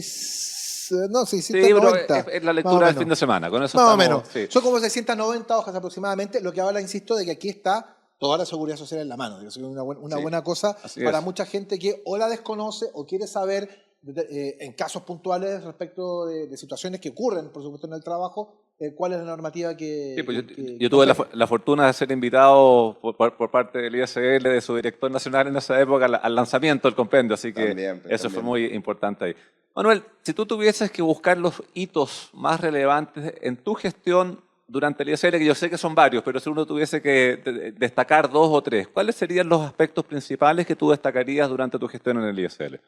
No, 690. Sí, pero es la lectura del fin de semana. Con eso más o menos. Sí. Son como 690 hojas aproximadamente, lo que habla, insisto, de que aquí está toda la seguridad social en la mano. Es una buena cosa para mucha gente que o la desconoce o quiere saber en casos puntuales respecto de situaciones que ocurren, por supuesto, en el trabajo, cuál es la normativa que... Sí, pues que yo tuve compete. la fortuna de ser invitado por parte del ISL, de su director nacional en esa época, al lanzamiento del compendio, así que También, pues, eso fue también. muy importante ahí. Manuel, si tú tuvieses que buscar los hitos más relevantes en tu gestión durante el ISL, que yo sé que son varios, pero si uno tuviese que destacar 2 o 3, ¿cuáles serían los aspectos principales que tú destacarías durante tu gestión en el ISL?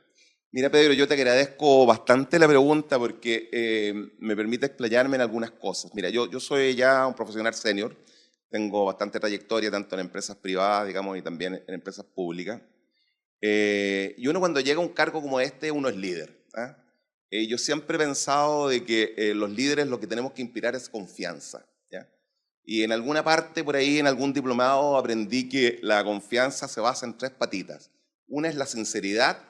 Mira, Pedro, yo te agradezco bastante la pregunta porque me permite explayarme en algunas cosas. Mira, yo soy ya un profesional senior, tengo bastante trayectoria tanto en empresas privadas, digamos, y también en empresas públicas. Y uno cuando llega a un cargo como este, uno es líder. ¿Ah? Yo siempre he pensado de que los líderes lo que tenemos que inspirar es confianza. ¿Ya? Y en alguna parte, por ahí, en algún diplomado, aprendí que la confianza se basa en 3 patitas. Una es la sinceridad,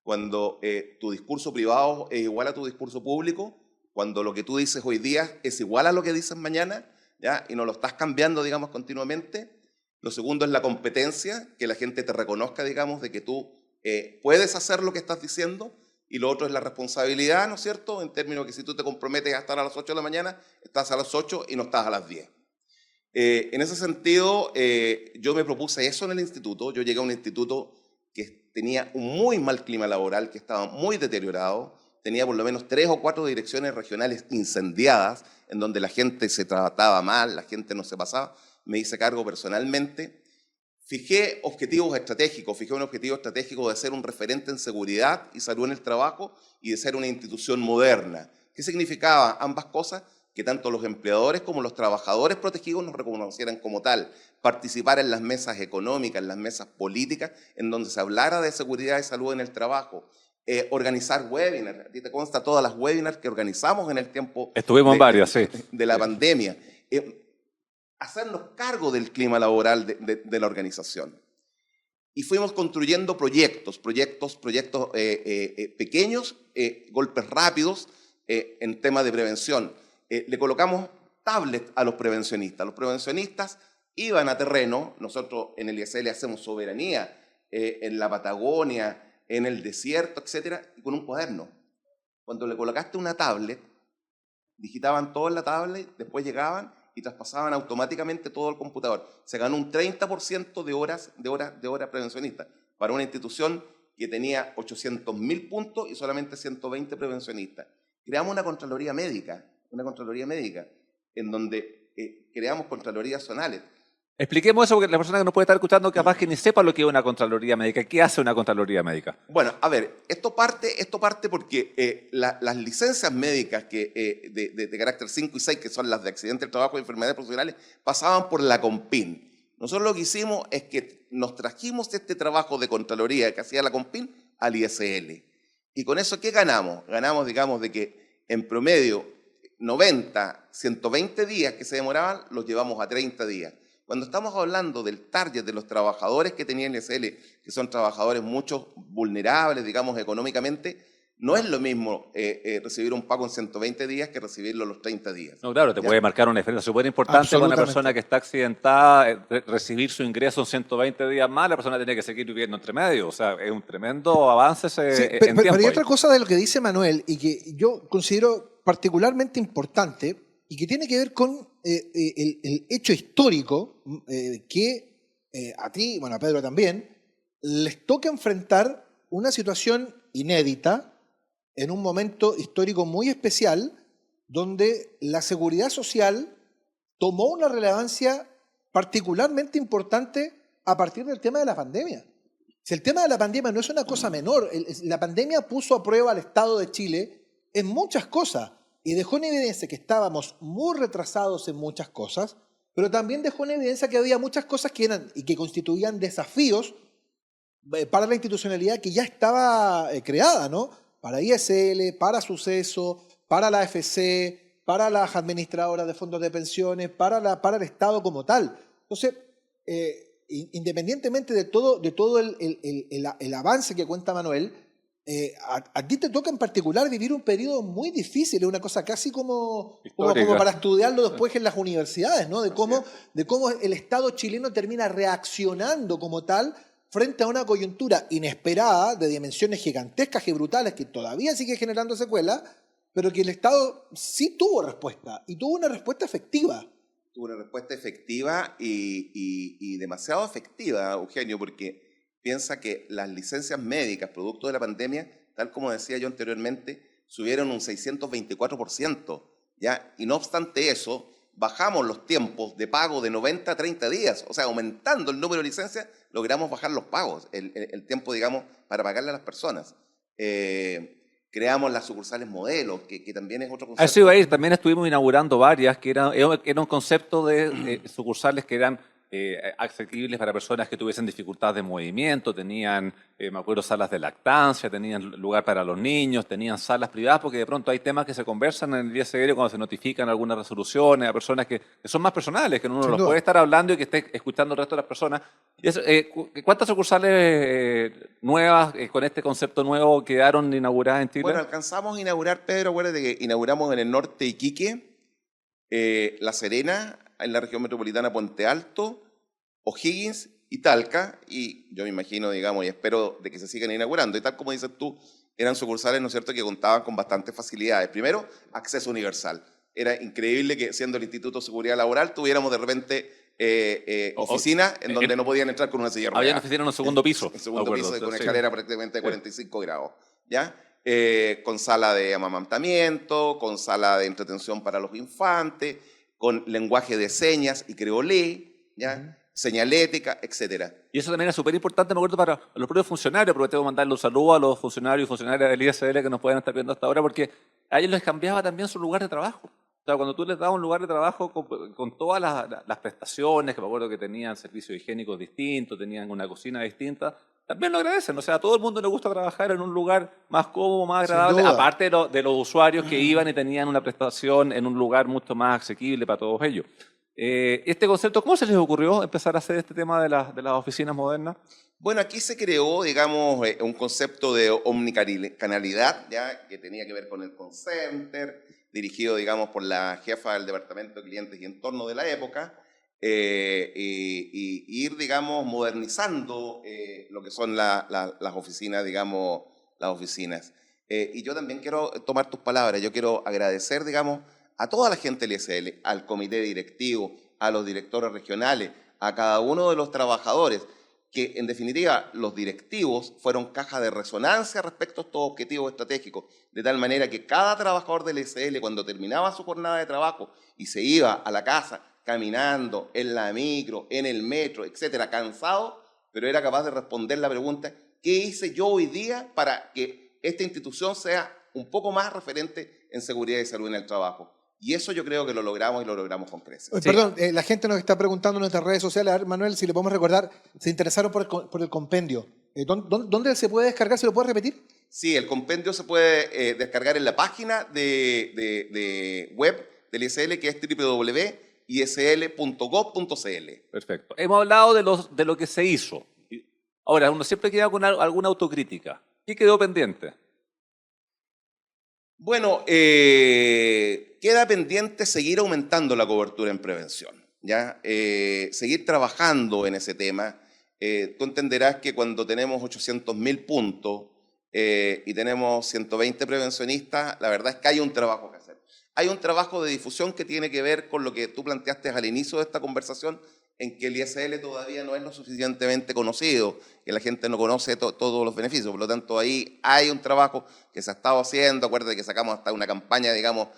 cuando tu discurso privado es igual a tu discurso público, cuando lo que tú dices hoy día es igual a lo que dices mañana, ¿ya? Y no lo estás cambiando, digamos, continuamente. Lo segundo es la competencia, que la gente te reconozca, digamos, de que tú puedes hacer lo que estás diciendo. Y lo otro es la responsabilidad, ¿no es cierto? En términos que si tú te comprometes a estar a las 8 de la mañana, estás a las 8 y no estás a las 10. En ese sentido, yo me propuse eso en el instituto. Yo llegué a un instituto que tenía un muy mal clima laboral, que estaba muy deteriorado. Tenía por lo menos 3 o 4 direcciones regionales incendiadas, en donde la gente se trataba mal, la gente no se pasaba. Me hice cargo personalmente. Fijé objetivos estratégicos, fijé un objetivo estratégico de ser un referente en seguridad y salud en el trabajo y de ser una institución moderna. ¿Qué significaba ambas cosas? Que tanto los empleadores como los trabajadores protegidos nos reconocieran como tal, participar en las mesas económicas, en las mesas políticas, en donde se hablara de seguridad y salud en el trabajo, organizar webinars. A ti te consta todas las webinars que organizamos en el tiempo Estuvimos en varias, sí. de la pandemia. Hacernos cargo del clima laboral de la organización. Y fuimos construyendo proyectos pequeños, golpes rápidos en temas de prevención. Le colocamos tablets a los prevencionistas. Los prevencionistas iban a terreno, nosotros en el ISL hacemos soberanía, en la Patagonia, en el desierto, etcétera, y con un cuaderno. Cuando le colocaste una tablet, digitaban todo en la tablet, después llegaban y traspasaban automáticamente todo al computador. Se ganó un 30% de horas prevencionistas para una institución que tenía 800.000 puntos y solamente 120 prevencionistas. Creamos una Contraloría Médica, en donde creamos Contralorías zonales. Expliquemos eso porque la persona que nos puede estar escuchando capaz que ni sepa lo que es una Contraloría Médica. ¿Qué hace una Contraloría Médica? Bueno, a ver, esto parte porque las licencias médicas de carácter 5 y 6, que son las de accidente del trabajo y enfermedades profesionales, pasaban por la CONPIN. Nosotros lo que hicimos es que nos trajimos este trabajo de Contraloría que hacía la CONPIN al ISL. Y con eso, ¿qué ganamos? Ganamos, digamos, de que en promedio 90, 120 días que se demoraban, los llevamos a 30 días. Cuando estamos hablando del target de los trabajadores que tenía el ISL, que son trabajadores muchos vulnerables, digamos, económicamente, no es lo mismo recibir un pago en 120 días que recibirlo los 30 días. No, claro, te ¿Ya? puede marcar una diferencia súper importante para una persona que está accidentada, recibir su ingreso en 120 días más, la persona tiene que seguir viviendo entre medio. O sea, es un tremendo avance en tiempo. Pero hay ahí. otra cosa de lo que dice Manuel y que yo considero particularmente importante y que tiene que ver con el hecho histórico que a ti, bueno, a Pedro también, les toca enfrentar una situación inédita en un momento histórico muy especial donde la seguridad social tomó una relevancia particularmente importante a partir del tema de la pandemia. Si el tema de la pandemia no es una cosa menor, la pandemia puso a prueba al Estado de Chile en muchas cosas y dejó en evidencia que estábamos muy retrasados en muchas cosas, pero también dejó en evidencia que había muchas cosas que eran y que constituían desafíos para la institucionalidad que ya estaba creada, ¿no? Para ISL, para Suceso, para la AFC, para las administradoras de fondos de pensiones, para el Estado como tal. Entonces, independientemente de todo el avance que cuenta Manuel, a ti te toca en particular vivir un periodo muy difícil, es una cosa casi como para estudiarlo después en las universidades, ¿no? De cómo el Estado chileno termina reaccionando como tal frente a una coyuntura inesperada de dimensiones gigantescas y brutales que todavía sigue generando secuelas pero que el Estado sí tuvo respuesta, y tuvo una respuesta efectiva. Tuvo una respuesta efectiva y demasiado efectiva, Eugenio, porque piensa que las licencias médicas, producto de la pandemia, tal como decía yo anteriormente, subieron un 624%, ¿ya? Y no obstante eso, bajamos los tiempos de pago de 90 a 30 días, o sea, aumentando el número de licencias, logramos bajar los pagos, el tiempo, digamos, para pagarle a las personas. Creamos las sucursales modelos, que también es otro concepto. A eso iba a ir, también estuvimos inaugurando varias, que era un concepto de sucursales que eran asequibles para personas que tuviesen dificultades de movimiento, tenían, me acuerdo, salas de lactancia, tenían lugar para los niños, tenían salas privadas, porque de pronto hay temas que se conversan en el ISL cuando se notifican algunas resoluciones a personas que son más personales, que uno Sin los duda. puede estar hablando y que esté escuchando el resto de las personas. Y eso, ¿cuántas sucursales nuevas con este concepto nuevo quedaron inauguradas en Chile? Bueno, alcanzamos a inaugurar, Pedro, acuérdate que inauguramos en el norte Iquique, La Serena, en la región metropolitana Puente Alto, O'Higgins y Talca, y yo me imagino, digamos, y espero de que se sigan inaugurando. Y tal como dices tú, eran sucursales, ¿no es cierto?, que contaban con bastantes facilidades. Primero, acceso universal. Era increíble que, siendo el Instituto de Seguridad Laboral, tuviéramos de repente oficinas en donde no podían entrar con una silla de Había ruedas. oficina en un segundo piso. En segundo me acuerdo, piso, con una sí. escalera prácticamente de 45 grados, ¿ya? Con sala de amamantamiento, con sala de entretención para los infantes, con lenguaje de señas y creolé, ¿ya? Señalética, etcétera. Y eso también es súper importante, me acuerdo, para los propios funcionarios, porque tengo que mandarle un saludo a los funcionarios y funcionarias del ISL que nos pueden estar viendo hasta ahora, porque a ellos les cambiaba también su lugar de trabajo. O sea, cuando tú les dabas un lugar de trabajo con todas las prestaciones, que me acuerdo que tenían servicios higiénicos distintos, tenían una cocina distinta, también lo agradecen. O sea, a todo el mundo le gusta trabajar en un lugar más cómodo, más Sin agradable, duda. aparte de los usuarios que iban y tenían una prestación en un lugar mucho más asequible para todos ellos. Este concepto, ¿cómo se les ocurrió empezar a hacer este tema de las oficinas modernas? Bueno, aquí se creó, digamos, un concepto de omnicanalidad, ¿ya? Que tenía que ver con el call center, dirigido, digamos, por la jefa del Departamento de Clientes y Entorno de la época, y ir, digamos, modernizando lo que son las oficinas, digamos, las oficinas. Y yo también quiero tomar tus palabras, yo quiero agradecer, digamos, a toda la gente del ISL, al comité directivo, a los directores regionales, a cada uno de los trabajadores, que en definitiva los directivos fueron caja de resonancia respecto a estos objetivos estratégicos, de tal manera que cada trabajador del ISL, cuando terminaba su jornada de trabajo y se iba a la casa caminando, en la micro, en el metro, etcétera, cansado, pero era capaz de responder la pregunta: ¿qué hice yo hoy día para que esta institución sea un poco más referente en seguridad y salud en el trabajo? Y eso yo creo que lo logramos, y lo logramos con creces. Sí. Perdón, la gente nos está preguntando en nuestras redes sociales, a ver, Manuel, si le podemos recordar, se interesaron por el compendio. ¿Dónde se puede descargar? ¿Se lo puede repetir? Sí, el compendio se puede descargar en la página de web del ISL, que es www.isl.gov.cl. Perfecto. Hemos hablado de lo que se hizo. Ahora, uno siempre queda con alguna autocrítica. ¿Qué quedó pendiente? Bueno, queda pendiente seguir aumentando la cobertura en prevención, ¿ya? Seguir trabajando en ese tema. Tú entenderás que cuando tenemos 800.000 puntos y tenemos 120 prevencionistas, la verdad es que hay un trabajo que hacer. Hay un trabajo de difusión que tiene que ver con lo que tú planteaste al inicio de esta conversación, en que el ISL todavía no es lo suficientemente conocido, que la gente no conoce todos los beneficios. Por lo tanto, ahí hay un trabajo que se ha estado haciendo. Acuérdate que sacamos hasta una campaña, digamos,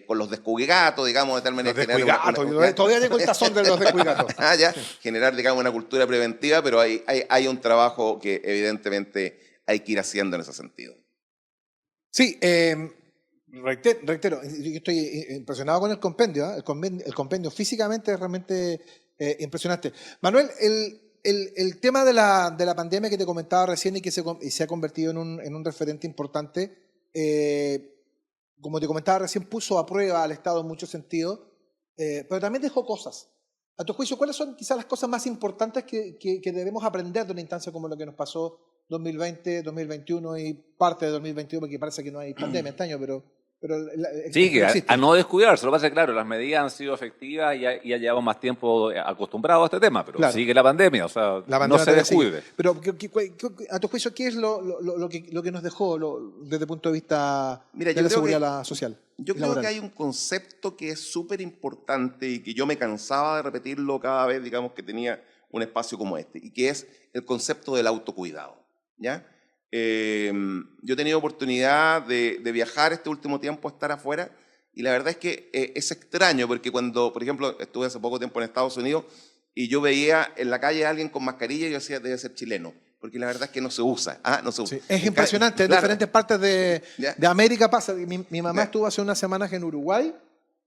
con los descuigatos, digamos, de tal manera Los que generar descuigatos, todavía tengo el tazón de los descuigatos. ya, generar, digamos, una cultura preventiva, pero hay un trabajo que evidentemente hay que ir haciendo en ese sentido. Sí, reitero, yo estoy impresionado con el compendio, ¿eh? El compendio físicamente es realmente impresionante. Manuel, el tema de la pandemia que te comentaba recién y que se ha convertido en un referente importante, como te comentaba recién, puso a prueba al Estado en muchos sentidos, pero también dejó cosas. A tu juicio, ¿cuáles son quizás las cosas más importantes que debemos aprender de una instancia como lo que nos pasó 2020, 2021 y parte de 2021, porque parece que no hay pandemia este año, pero Pero Sí, que existe. a no descuidarse. Lo que pasa es que, claro, las medidas han sido efectivas y ya llevamos más tiempo acostumbrados a este tema, pero Claro. sigue la pandemia, o sea, La no pandemia se todavía sigue. descuide. Pero, a tu juicio, ¿qué es lo que nos dejó desde el punto de vista Mira, de yo la creo seguridad social? Yo y creo laboral? que hay un concepto que es súper importante y que yo me cansaba de repetirlo cada vez, digamos, que tenía un espacio como este, y que es el concepto del autocuidado, ¿ya? Yo he tenido oportunidad de viajar este último tiempo, a estar afuera, y la verdad es que es extraño, porque cuando, por ejemplo, estuve hace poco tiempo en Estados Unidos y yo veía en la calle a alguien con mascarilla y yo decía, debe ser chileno, porque la verdad es que no se usa, no se usa. Sí, es impresionante, en Claro. diferentes partes Ya. de América pasa. Mi mamá Ya. estuvo hace unas semanas en Uruguay,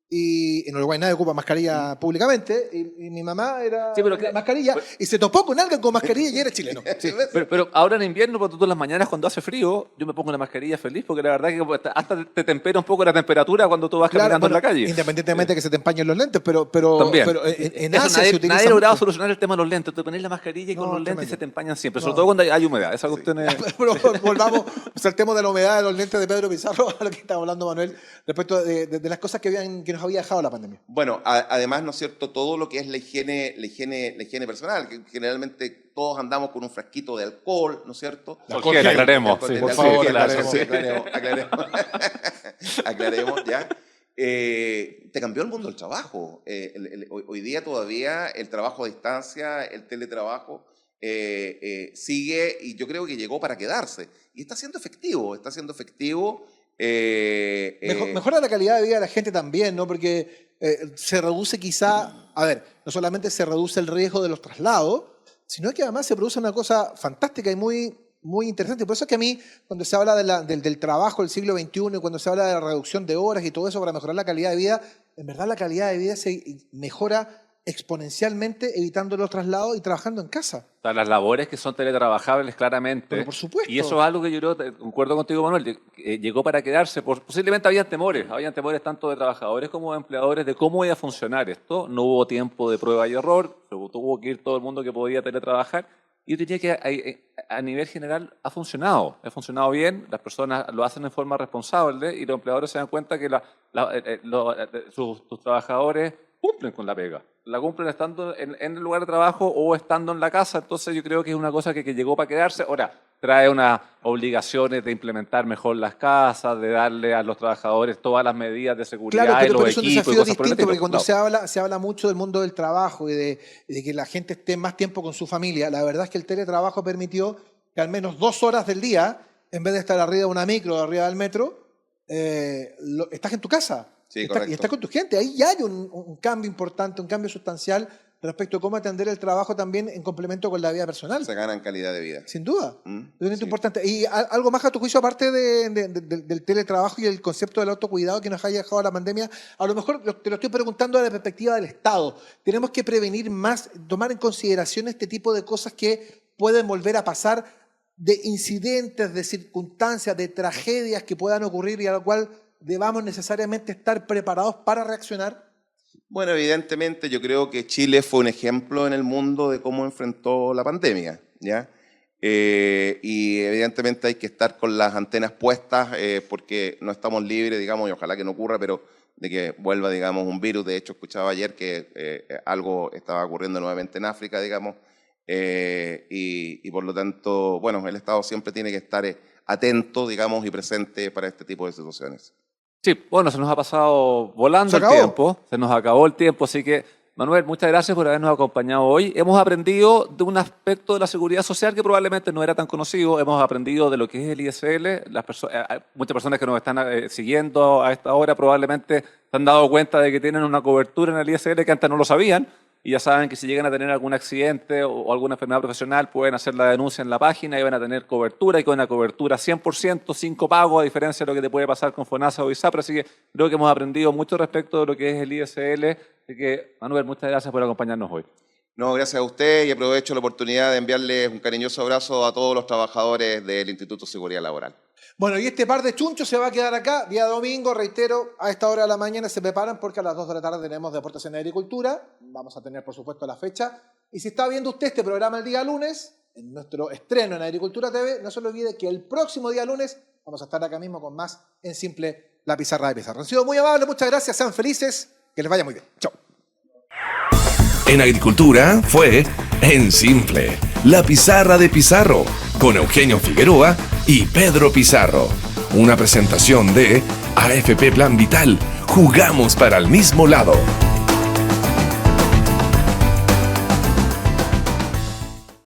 y en Uruguay nadie ocupa mascarilla públicamente, y mi mamá era Sí, pero era que- mascarilla, y se topó con alguien con mascarilla y era chileno. Sí. Pero ahora en invierno, por todas las mañanas cuando hace frío, yo me pongo una mascarilla feliz porque la verdad es que hasta te tempera un poco la temperatura cuando tú vas Claro, caminando bueno, en la calle. independientemente que se te empañen los lentes, pero También. en Eso Asia nadie, se utiliza nadie ha logrado mucho. solucionar el tema de los lentes. Tú pones la mascarilla y con No, los lentes tremendo. se te empañan siempre, No. sobre todo cuando hay humedad. Esa cuestión es... Pero volvamos, saltemos de la humedad de los lentes de Pedro Pizarro a lo que estaba hablando Manuel respecto de las cosas que nos había dejado la pandemia. Bueno, además, ¿no es cierto?, todo lo que es la higiene personal, que generalmente todos andamos con un frasquito de alcohol, ¿no es cierto? Alcohol gel, aclaremos. De Sí, alcohol por gel, favor, aclaremos, aclaremos. aclaremos, ya. Te cambió el mundo del trabajo. Hoy día todavía el trabajo a distancia, el teletrabajo, sigue, y yo creo que llegó para quedarse. Y está siendo efectivo, Mejora la calidad de vida de la gente también, ¿no? Porque se reduce quizá, a ver, no solamente se reduce el riesgo de los traslados, sino que además se produce una cosa fantástica y muy, muy interesante. Por eso es que a mí, cuando se habla del trabajo del siglo XXI y cuando se habla de la reducción de horas y todo eso para mejorar la calidad de vida, en verdad la calidad de vida se mejora exponencialmente evitando los traslados y trabajando en casa. O sea, las labores que son teletrabajables, claramente. Pero por supuesto. Y eso es algo que yo creo, concuerdo contigo, Manuel, llegó para quedarse. Posiblemente habían temores tanto de trabajadores como de empleadores de cómo iba a funcionar esto. No hubo tiempo de prueba y error, tuvo que ir todo el mundo que podía teletrabajar. Y yo diría que a nivel general ha funcionado bien, las personas lo hacen de forma responsable y los empleadores se dan cuenta que sus trabajadores cumplen con la pega. La cumplen estando en el lugar de trabajo o estando en la casa. Entonces yo creo que es una cosa que llegó para quedarse. Ahora, trae unas obligaciones de implementar mejor las casas, de darle a los trabajadores todas las medidas de seguridad, Claro, y pero los es un equipos y desafío cosas por el distinto, porque estilo. cuando No. se habla mucho del mundo del trabajo y de que la gente esté más tiempo con su familia, la verdad es que el teletrabajo permitió que al menos 2 horas del día, en vez de estar arriba de una micro o arriba del metro, estás en tu casa. Sí, correcto. Y estás con tu gente. Ahí ya hay un cambio importante, un cambio sustancial respecto a cómo atender el trabajo también en complemento con la vida personal. se ganan calidad de vida. Sin duda. Es un Sí. importante. ¿Y algo más a tu juicio, aparte del teletrabajo y el concepto del autocuidado que nos haya dejado la pandemia? A lo mejor te lo estoy preguntando desde la perspectiva del Estado. Tenemos que prevenir más, tomar en consideración este tipo de cosas que pueden volver a pasar, de incidentes, de circunstancias, de tragedias que puedan ocurrir y a lo cual debamos necesariamente estar preparados para reaccionar. Bueno, evidentemente yo creo que Chile fue un ejemplo en el mundo de cómo enfrentó la pandemia, ¿ya? Y evidentemente hay que estar con las antenas puestas porque no estamos libres, digamos, y ojalá que no ocurra, pero de que vuelva, digamos, un virus. De hecho, escuchaba ayer que algo estaba ocurriendo nuevamente en África, digamos, y por lo tanto, bueno, el Estado siempre tiene que estar atento, digamos, y presente para este tipo de situaciones. Sí, bueno, se nos ha pasado volando Se el acabó. tiempo, se nos acabó el tiempo, así que, Manuel, muchas gracias por habernos acompañado hoy. Hemos aprendido de un aspecto de la seguridad social que probablemente no era tan conocido, hemos aprendido de lo que es el ISL, muchas personas que nos están siguiendo a esta hora probablemente se han dado cuenta de que tienen una cobertura en el ISL que antes no lo sabían, y ya saben que si llegan a tener algún accidente o alguna enfermedad profesional pueden hacer la denuncia en la página y van a tener cobertura, y con una cobertura 100%, sin copago, a diferencia de lo que te puede pasar con FONASA o ISAPRE. Así que creo que hemos aprendido mucho respecto de lo que es el ISL. Así que, Manuel, muchas gracias por acompañarnos hoy. No, gracias a usted, y aprovecho la oportunidad de enviarles un cariñoso abrazo a todos los trabajadores del Instituto de Seguridad Laboral. Bueno, y este par de chunchos se va a quedar acá, día domingo, reitero, a esta hora de la mañana se preparan porque a las 2 de la tarde tenemos Deportes en Agricultura, vamos a tener por supuesto la fecha, y si está viendo usted este programa el día lunes, en nuestro estreno en Agricultura TV, no se le olvide que el próximo día lunes vamos a estar acá mismo con más en Simple la pizarra de Pizarro. Han sido muy amables, muchas gracias, sean felices, que les vaya muy bien. Chao. En agricultura fue En Simple, la pizarra de Pizarro, con Eugenio Figueroa y Pedro Pizarro. Una presentación de AFP Plan Vital. Jugamos para el mismo lado.